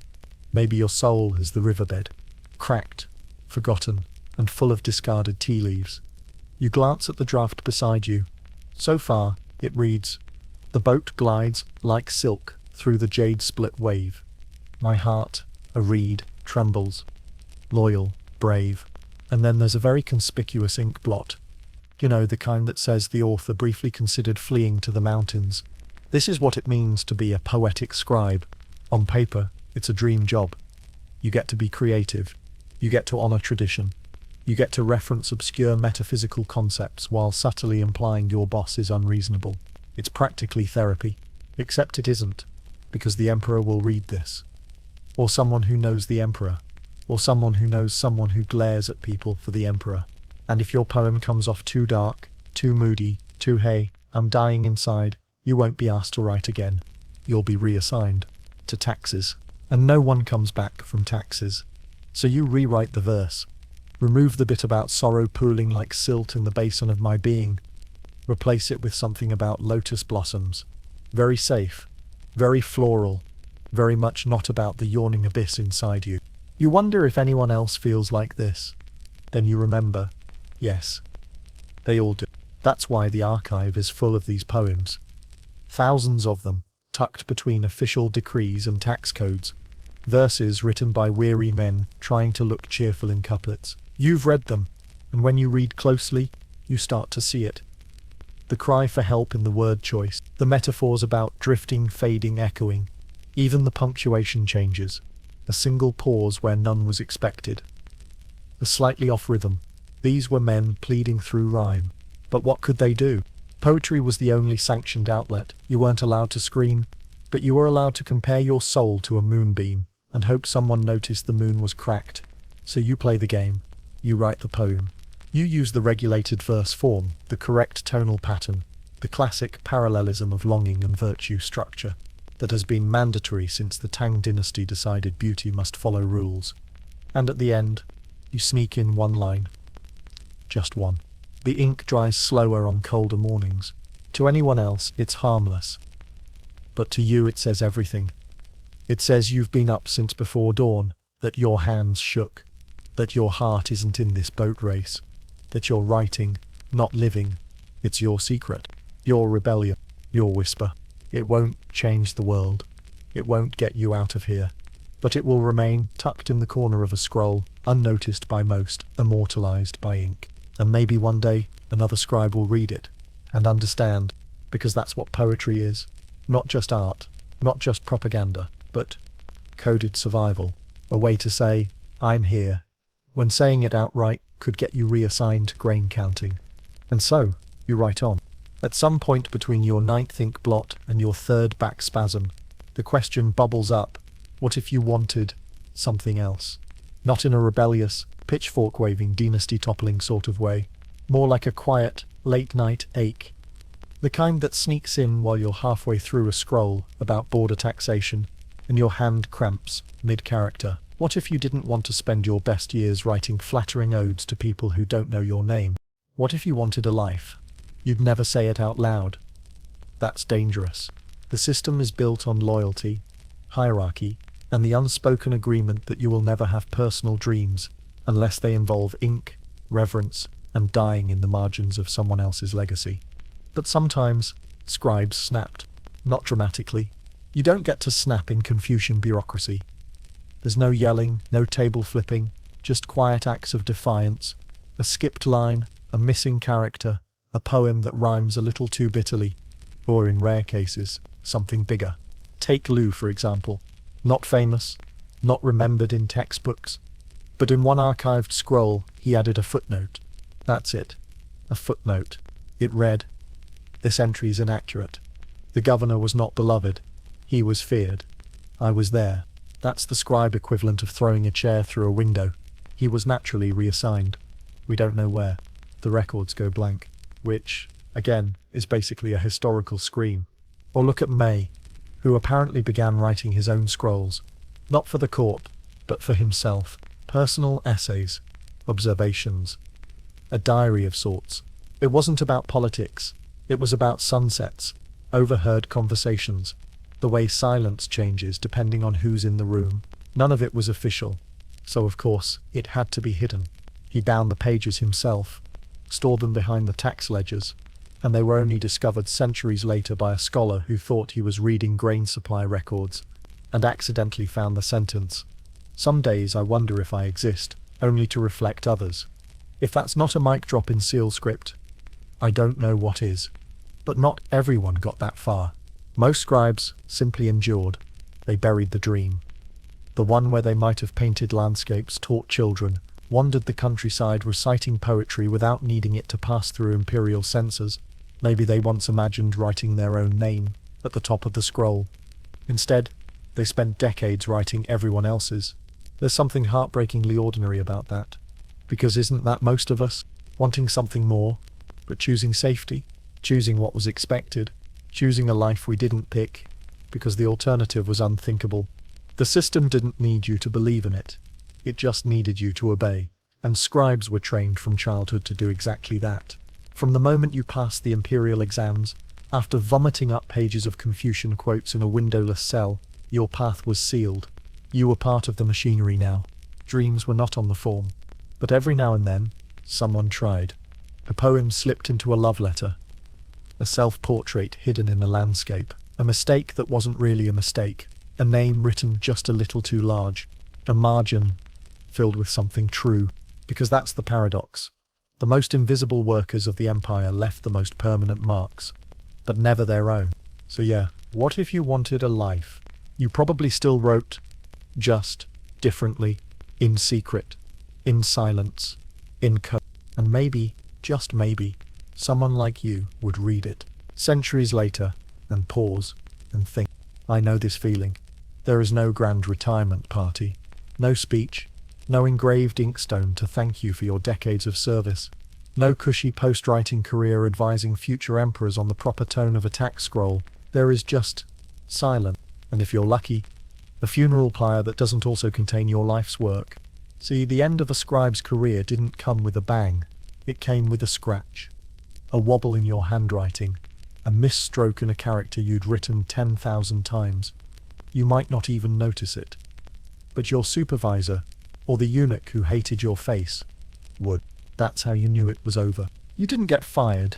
Maybe your soul is the riverbed, cracked, forgotten, and full of discarded tea leaves. You glance at the draft beside you. So far, it reads, "The boat glides, like silk, through the jade-split wave. My heart, a reed, trembles. Loyal, brave." And then there's a very conspicuous ink blot. You know, the kind that says the author briefly considered fleeing to the mountains. This is what it means to be a poetic scribe. On paper, it's a dream job. You get to be creative. You get to honor tradition. You get to reference obscure metaphysical concepts while subtly implying your boss is unreasonable. It's practically therapy. Except it isn't, because the Emperor will read this. Or someone who knows the Emperor. Or someone who knows someone who glares at people for the Emperor. And if your poem comes off too dark, too moody, too "hey, I'm dying inside," you won't be asked to write again. You'll be reassigned to taxes. And no one comes back from taxes. So you rewrite the verse. Remove the bit about sorrow pooling like silt in the basin of my being. Replace it with something about lotus blossoms. Very safe, very floral, very much not about the yawning abyss inside you. You wonder if anyone else feels like this. Then you remember, yes, they all do. That's why the archive is full of these poems. Thousands of them, tucked between official decrees and tax codes. Verses written by weary men trying to look cheerful in couplets. You've read them, and when you read closely, you start to see it. The cry for help in the word choice, the metaphors about drifting, fading, echoing, even the punctuation changes, a single pause where none was expected. A slightly off rhythm. These were men pleading through rhyme. But what could they do? Poetry was the only sanctioned outlet. You weren't allowed to scream, but you were allowed to compare your soul to a moonbeam and hope someone noticed the moon was cracked. So you play the game. You write the poem. You use the regulated verse form, the correct tonal pattern, the classic parallelism of longing and virtue structure that has been mandatory since the Tang dynasty decided beauty must follow rules. And at the end, you sneak in one line. Just one. The ink dries slower on colder mornings. To anyone else, it's harmless. but to you it says everything. It says you've been up since before dawn, that your hands shook, that your heart isn't in this boat race, that you're writing, not living. It's your secret, your rebellion, your whisper. It won't change the world. It won't get you out of here. But it will remain tucked in the corner of a scroll, unnoticed by most, immortalized by ink. And maybe one day, another scribe will read it and understand, because that's what poetry is. Not just art, not just propaganda, but coded survival. A way to say, I'm here, when saying it outright could get you reassigned to grain counting. And so, you write on. At some point between your ninth ink blot and your third back spasm, the question bubbles up, what if you wanted something else? Not in a rebellious, pitchfork-waving, dynasty-toppling sort of way, more like a quiet, late-night ache. The kind that sneaks in while you're halfway through a scroll about border taxation, and your hand cramps mid-character. What if you didn't want to spend your best years writing flattering odes to people who don't know your name? What if you wanted a life? You'd never say it out loud. That's dangerous. The system is built on loyalty, hierarchy, and the unspoken agreement that you will never have personal dreams unless they involve ink, reverence, and dying in the margins of someone else's legacy. But sometimes, scribes snapped. Not dramatically. You don't get to snap in Confucian bureaucracy. There's no yelling, no table flipping, just quiet acts of defiance, a skipped line, a missing character, a poem that rhymes a little too bitterly, or in rare cases, something bigger. Take Lu, for example. Not famous, not remembered in textbooks, but in one archived scroll he added a footnote. That's it. A footnote. It read, "This entry is inaccurate. The governor was not beloved. He was feared. I was there." That's the scribe equivalent of throwing a chair through a window. He was naturally reassigned. We don't know where. The records go blank. Which, again, is basically a historical scream. Or look at May, who apparently began writing his own scrolls, not for the court, but for himself. Personal essays, observations, a diary of sorts. It wasn't about politics. It was about sunsets, overheard conversations, the way silence changes depending on who's in the room. None of it was official, so of course it had to be hidden. He bound the pages himself, stored them behind the tax ledgers, and they were only discovered centuries later by a scholar who thought he was reading grain supply records, and accidentally found the sentence, "Some days I wonder if I exist, only to reflect others." If that's not a mic drop in seal script, I don't know what is. But not everyone got that far. Most scribes simply endured. They buried the dream. The one where they might have painted landscapes, taught children, wandered the countryside reciting poetry without needing it to pass through imperial censors. Maybe they once imagined writing their own name at the top of the scroll. Instead, they spent decades writing everyone else's. There's something heartbreakingly ordinary about that. Because isn't that most of us? Wanting something more, but choosing safety, choosing what was expected, choosing a life we didn't pick, because the alternative was unthinkable. The system didn't need you to believe in it. It just needed you to obey. And scribes were trained from childhood to do exactly that. From the moment you passed the imperial exams, after vomiting up pages of Confucian quotes in a windowless cell, your path was sealed. You were part of the machinery now. Dreams were not on the form. But every now and then, someone tried. A poem slipped into a love letter. A self-portrait hidden in a landscape. A mistake that wasn't really a mistake. A name written just a little too large. A margin filled with something true. Because that's the paradox. The most invisible workers of the empire left the most permanent marks, but never their own. So yeah, what if you wanted a life? You probably still wrote, just differently, in secret, in silence, in code. And maybe, just maybe, someone like you would read it centuries later and pause and think, I know this feeling. There is no grand retirement party, no speech, no engraved inkstone to thank you for your decades of service, no cushy post-writing career advising future emperors on the proper tone of a tax scroll. There is just silence, and if you're lucky, a funeral pyre that doesn't also contain your life's work. See, the end of a scribe's career didn't come with a bang. It came with a scratch, a wobble in your handwriting, a misstroke in a character you'd written 10,000 times. You might not even notice it. But your supervisor, or the eunuch who hated your face, would. That's how you knew it was over. You didn't get fired.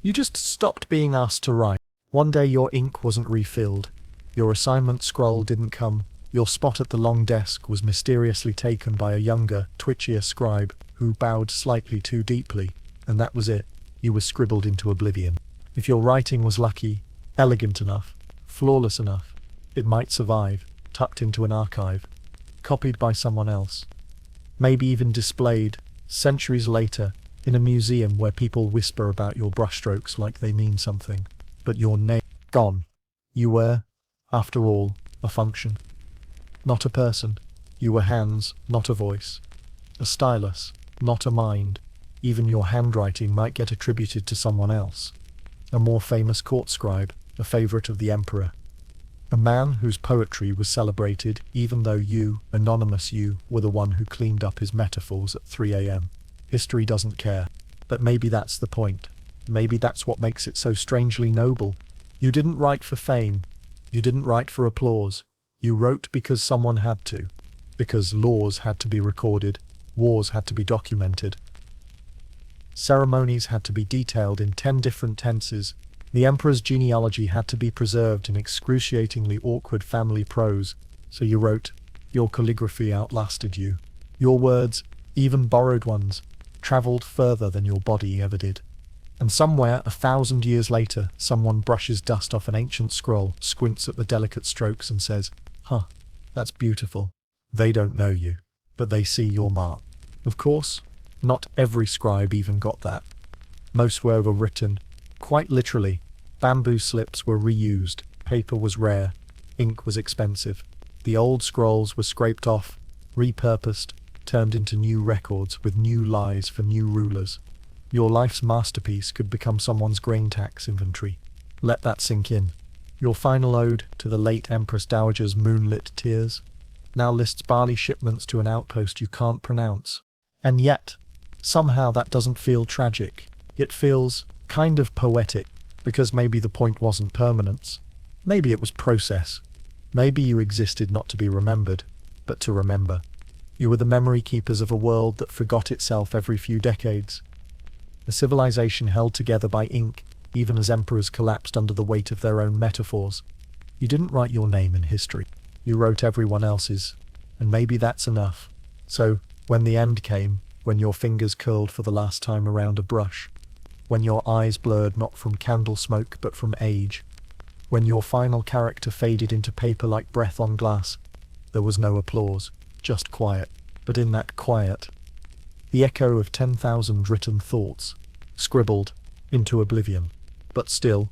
You just stopped being asked to write. One day your ink wasn't refilled. Your assignment scroll didn't come. Your spot at the long desk was mysteriously taken by a younger, twitchier scribe who bowed slightly too deeply, and that was it. You were scribbled into oblivion. If your writing was lucky, elegant enough, flawless enough, it might survive, tucked into an archive, copied by someone else. Maybe even displayed, centuries later, in a museum where people whisper about your brushstrokes like they mean something. But your name gone. You were, after all, a function. Not a person. You were hands, not a voice. A stylus, not a mind. Even your handwriting might get attributed to someone else. A more famous court scribe, a favorite of the emperor. A man whose poetry was celebrated even though you, anonymous you, were the one who cleaned up his metaphors at 3 a.m. History doesn't care. But maybe that's the point. Maybe that's what makes it so strangely noble. You didn't write for fame. You didn't write for applause. You wrote because someone had to. Because laws had to be recorded. Wars had to be documented. Ceremonies had to be detailed in 10 different tenses. The emperor's genealogy had to be preserved in excruciatingly awkward family prose. So you wrote. Your calligraphy outlasted you. Your words, even borrowed ones, travelled further than your body ever did. And somewhere 1,000 years later, someone brushes dust off an ancient scroll, squints at the delicate strokes and says, "Huh, that's beautiful." They don't know you, but they see your mark. Of course, not every scribe even got that. Most were overwritten. Quite literally, bamboo slips were reused, paper was rare, ink was expensive. The old scrolls were scraped off, repurposed, turned into new records with new lies for new rulers. Your life's masterpiece could become someone's grain tax inventory. Let that sink in. Your final ode to the late Empress Dowager's moonlit tears now lists barley shipments to an outpost you can't pronounce. And yet, somehow that doesn't feel tragic. It feels kind of poetic, because maybe the point wasn't permanence. Maybe it was process. Maybe you existed not to be remembered, but to remember. You were the memory keepers of a world that forgot itself every few decades. A civilization held together by ink, even as emperors collapsed under the weight of their own metaphors. You didn't write your name in history. You wrote everyone else's, and maybe that's enough. So, when the end came, when your fingers curled for the last time around a brush, when your eyes blurred not from candle smoke but from age, when your final character faded into paper like breath on glass, there was no applause, just quiet. But in that quiet, the echo of 10,000 written thoughts, scribbled into oblivion, but still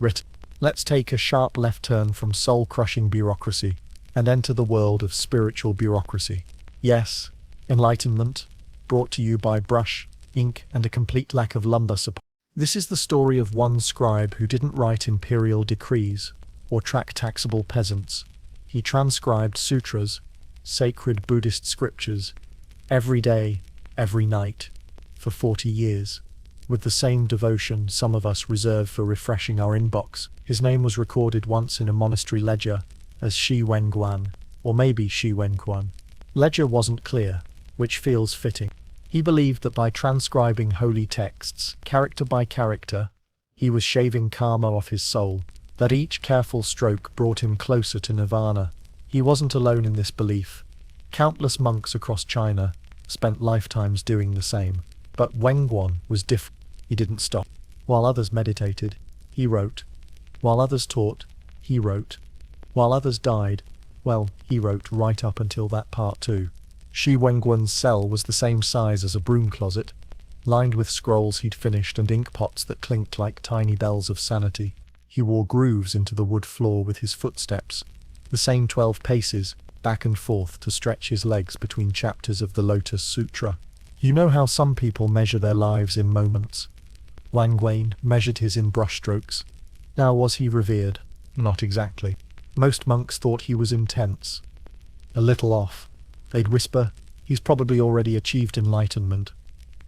written. Let's take a sharp left turn from soul-crushing bureaucracy and enter the world of spiritual bureaucracy. Yes, enlightenment, brought to you by brush, ink, and a complete lack of lumber support. This is the story of one scribe who didn't write imperial decrees or track taxable peasants. He transcribed sutras, sacred Buddhist scriptures, every day, every night, for 40 years. With the same devotion some of us reserve for refreshing our inbox. His name was recorded once in a monastery ledger as Shi Wenguan, or maybe Shi Wenquan. Ledger wasn't clear, which feels fitting. He believed that by transcribing holy texts, character by character, he was shaving karma off his soul, that each careful stroke brought him closer to nirvana. He wasn't alone in this belief. Countless monks across China spent lifetimes doing the same. But Wenguan was different. He didn't stop. While others meditated, he wrote. While others taught, he wrote. While others died, well, he wrote right up until that part too. Shi Wenguan's cell was the same size as a broom closet, lined with scrolls he'd finished and ink pots that clinked like tiny bells of sanity. He wore grooves into the wood floor with his footsteps, the same 12 paces, back and forth to stretch his legs between chapters of the Lotus Sutra. You know how some people measure their lives in moments. Wang Guan measured his in brushstrokes. Now was he revered? Not exactly. Most monks thought he was intense. A little off. They'd whisper, he's probably already achieved enlightenment.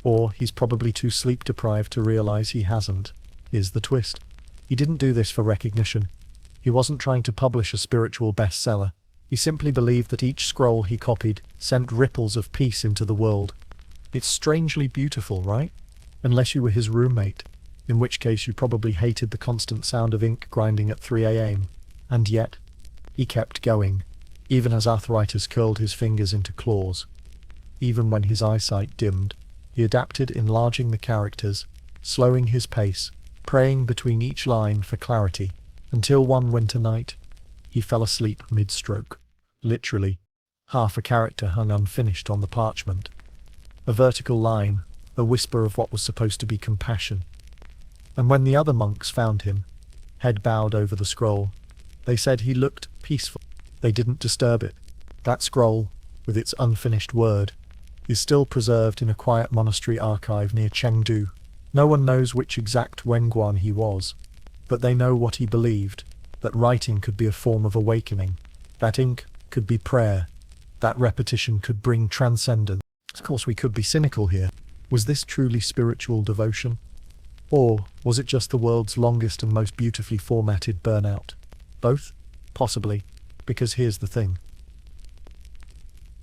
Or he's probably too sleep-deprived to realize he hasn't. Here's the twist. He didn't do this for recognition. He wasn't trying to publish a spiritual bestseller. He simply believed that each scroll he copied sent ripples of peace into the world. It's strangely beautiful, right? Unless you were his roommate, in which case you probably hated the constant sound of ink grinding at 3 a.m. And yet, he kept going, even as arthritis curled his fingers into claws. Even when his eyesight dimmed, he adapted, enlarging the characters, slowing his pace, praying between each line for clarity, until one winter night, he fell asleep mid-stroke. Literally, half a character hung unfinished on the parchment. A vertical line, a whisper of what was supposed to be compassion. And when the other monks found him, head bowed over the scroll, they said he looked peaceful. They didn't disturb it. That scroll, with its unfinished word, is still preserved in a quiet monastery archive near Chengdu. No one knows which exact Wenguan he was, but they know what he believed, that writing could be a form of awakening, that ink could be prayer, that repetition could bring transcendence. Of course, we could be cynical here. Was this truly spiritual devotion? Or was it just the world's longest and most beautifully formatted burnout? Both? Possibly, because here's the thing.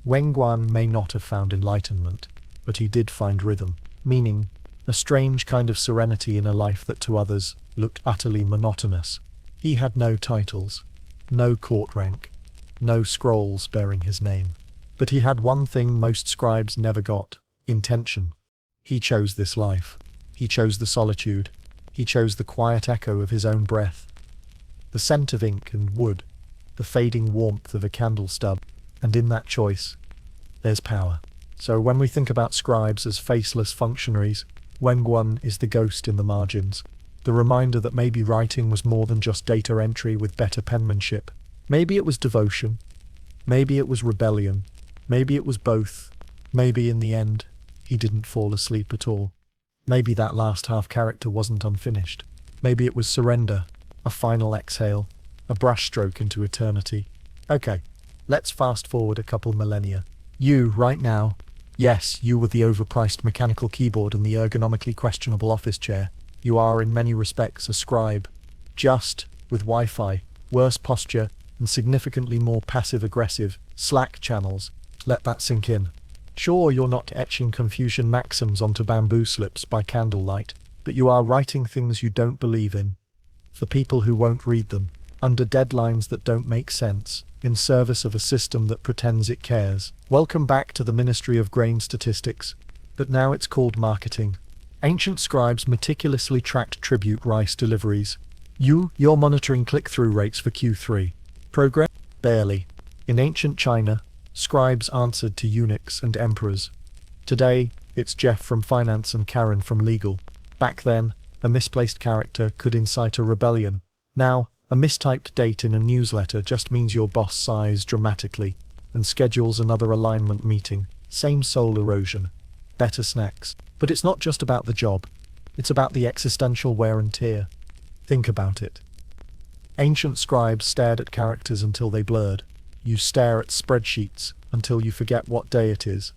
Wenguan may not have found enlightenment, but he did find rhythm, meaning, a strange kind of serenity in a life that to others looked utterly monotonous. He had no titles, no court rank, no scrolls bearing his name. But he had one thing most scribes never got: intention. He chose this life. He chose the solitude. He chose the quiet echo of his own breath, the scent of ink and wood, the fading warmth of a candle stub. And in that choice, there's power. So when we think about scribes as faceless functionaries, Wenguan is the ghost in the margins, the reminder that maybe writing was more than just data entry with better penmanship. Maybe it was devotion. Maybe it was rebellion. Maybe it was both. Maybe in the end, he didn't fall asleep at all. Maybe that last half character wasn't unfinished. Maybe it was surrender, a final exhale, a brushstroke into eternity. Okay, let's fast forward a couple millennia. You, right now, yes, you with the overpriced mechanical keyboard and the ergonomically questionable office chair. You are in many respects a scribe, just with Wi-Fi, worse posture, and significantly more passive-aggressive Slack channels. Let that sink in. Sure, you're not etching Confucian maxims onto bamboo slips by candlelight, but you are writing things you don't believe in, for people who won't read them, under deadlines that don't make sense, in service of a system that pretends it cares. Welcome back to the Ministry of Grain Statistics, but now it's called marketing. Ancient scribes meticulously tracked tribute rice deliveries. You're monitoring click-through rates for Q3. Progress? Barely. In ancient China, scribes answered to eunuchs and emperors. Today, it's Jeff from finance and Karen from legal. Back then, a misplaced character could incite a rebellion. Now, a mistyped date in a newsletter just means your boss sighs dramatically and schedules another alignment meeting. Same soul erosion. Better snacks. But it's not just about the job. It's about the existential wear and tear. Think about it. Ancient scribes stared at characters until they blurred. You stare at spreadsheets until you forget what day it is.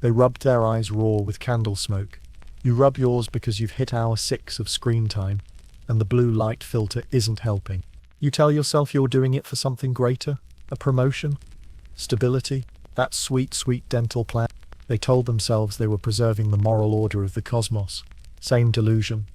They rubbed their eyes raw with candle smoke. You rub yours because you've hit hour 6 of screen time, and the blue light filter isn't helping. You tell yourself you're doing it for something greater, a promotion, stability, that sweet, sweet dental plan. They told themselves they were preserving the moral order of the cosmos. Same delusion,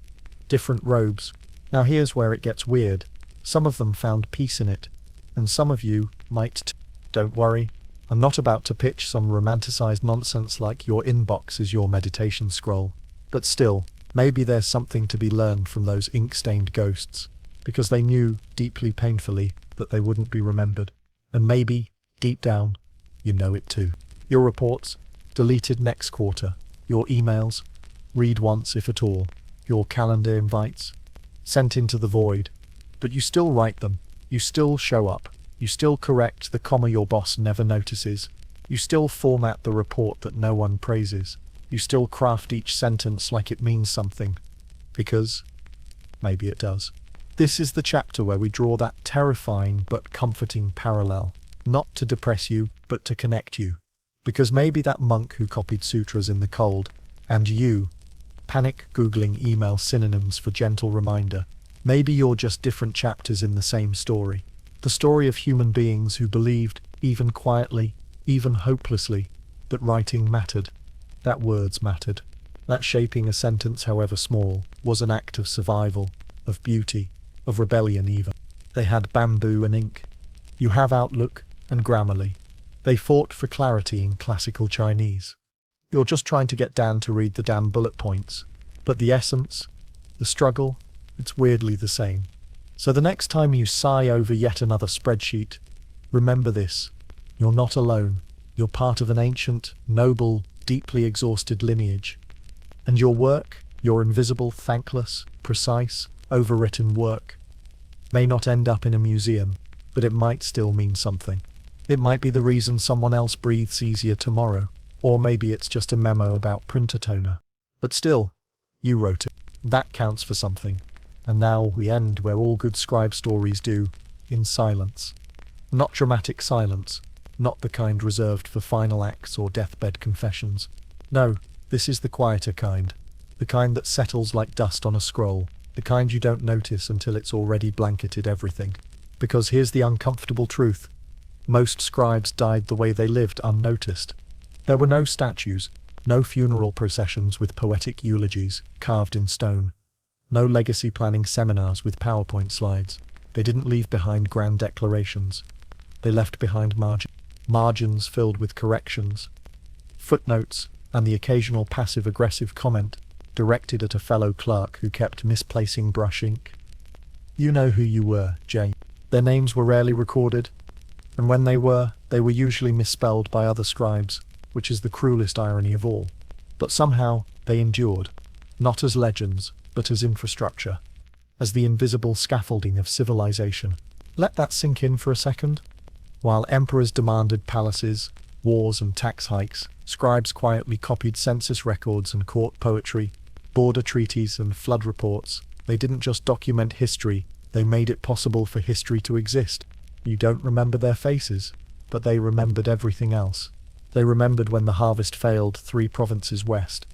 different robes. Now here's where it gets weird. Some of them found peace in it, and some of you might too. Don't worry, I'm not about to pitch some romanticized nonsense like your inbox is your meditation scroll. But still, maybe there's something to be learned from those ink-stained ghosts, because they knew, deeply painfully, that they wouldn't be remembered. And maybe, deep down, you know it too. Your reports, deleted next quarter. Your emails, read once if at all. Your calendar invites, sent into the void. But you still write them. You still show up. You still correct the comma your boss never notices. You still format the report that no one praises. You still craft each sentence like it means something. Because maybe it does. This is the chapter where we draw that terrifying but comforting parallel. Not to depress you, but to connect you. Because maybe that monk who copied sutras in the cold, and you, panic Googling email synonyms for gentle reminder, Maybe you're just different chapters in the same story. The story of human beings who believed, even quietly, even hopelessly, that writing mattered, that words mattered, that shaping a sentence, however small, was an act of survival, of beauty, of rebellion even. They had bamboo and ink. You have Outlook and Grammarly. They fought for clarity in classical Chinese. You're just trying to get Dan to read the damn bullet points. But the essence, the struggle, it's weirdly the same. So the next time you sigh over yet another spreadsheet, remember this. You're not alone. You're part of an ancient, noble, deeply exhausted lineage. And your work, your invisible, thankless, precise, overwritten work, may not end up in a museum, but it might still mean something. It might be the reason someone else breathes easier tomorrow, or maybe it's just a memo about printer toner. But still, you wrote it. That counts for something. And now we end where all good scribe stories do, in silence. Not dramatic silence, not the kind reserved for final acts or deathbed confessions. No, this is the quieter kind. The kind that settles like dust on a scroll. The kind you don't notice until it's already blanketed everything. Because here's the uncomfortable truth. Most scribes died the way they lived, unnoticed. There were no statues, no funeral processions with poetic eulogies carved in stone, no legacy planning seminars with PowerPoint slides. They didn't leave behind grand declarations. They left behind margins filled with corrections, footnotes, and the occasional passive-aggressive comment directed at a fellow clerk who kept misplacing brush ink. You know who you were, Jane. Their names were rarely recorded, and when they were usually misspelled by other scribes, which is the cruelest irony of all. But somehow they endured, not as legends, but as infrastructure, as the invisible scaffolding of civilization. Let that sink in for a second. While emperors demanded palaces, wars and tax hikes, scribes quietly copied census records and court poetry, border treaties and flood reports. They didn't just document history, they made it possible for history to exist. You don't remember their faces, but they remembered everything else. They remembered when the harvest failed 3 provinces west.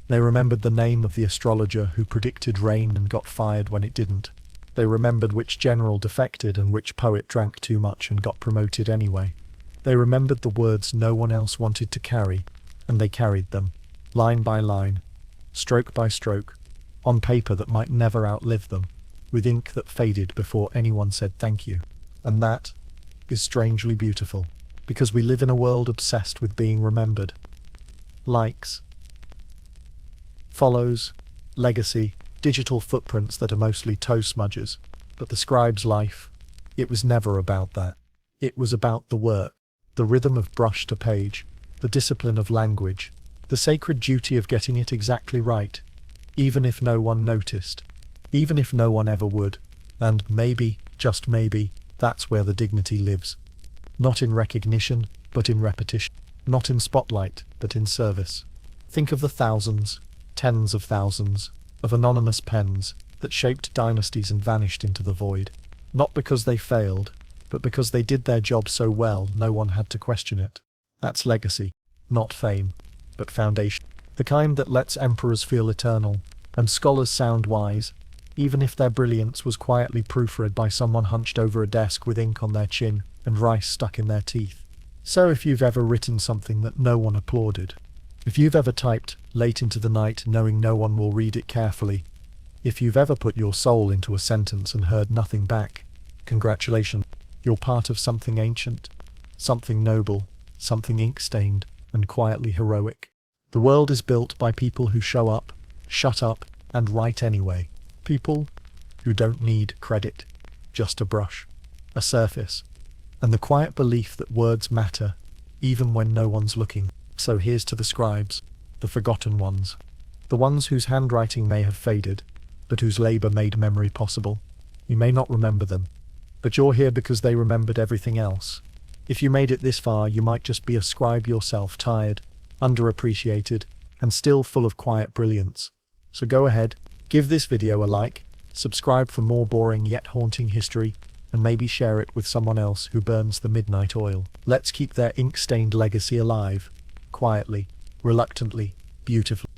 They remembered the name of the astrologer who predicted rain and got fired when it didn't. They remembered which general defected and which poet drank too much and got promoted anyway. They remembered the words no one else wanted to carry, and they carried them, line by line, stroke by stroke, on paper that might never outlive them, with ink that faded before anyone said thank you. And that is strangely beautiful, because we live in a world obsessed with being remembered. Likes, follows, legacy, digital footprints that are mostly toe smudges. But the scribe's life, it was never about that. It was about the work, the rhythm of brush to page, the discipline of language, the sacred duty of getting it exactly right, even if no one noticed, even if no one ever would. And maybe, just maybe, that's where the dignity lives. Not in recognition, but in repetition. Not in spotlight, but in service. Think of the thousands, tens of thousands, of anonymous pens that shaped dynasties and vanished into the void. Not because they failed, but because they did their job so well no one had to question it. That's legacy. Not fame, but foundation. The kind that lets emperors feel eternal, and scholars sound wise, even if their brilliance was quietly proofread by someone hunched over a desk with ink on their chin and rice stuck in their teeth. So if you've ever written something that no one applauded, if you've ever typed late into the night knowing no one will read it carefully, if you've ever put your soul into a sentence and heard nothing back, congratulations, you're part of something ancient, something noble, something ink-stained and quietly heroic. The world is built by people who show up, shut up, and write anyway. People who don't need credit, just a brush, a surface, and the quiet belief that words matter, even when no one's looking. So here's to the scribes, the forgotten ones, the ones whose handwriting may have faded, but whose labor made memory possible. You may not remember them, but you're here because they remembered everything else. If you made it this far, you might just be a scribe yourself, tired, underappreciated, and still full of quiet brilliance. So go ahead, give this video a like, subscribe for more boring yet haunting history, and maybe share it with someone else who burns the midnight oil. Let's keep their ink-stained legacy alive, quietly, reluctantly, beautifully.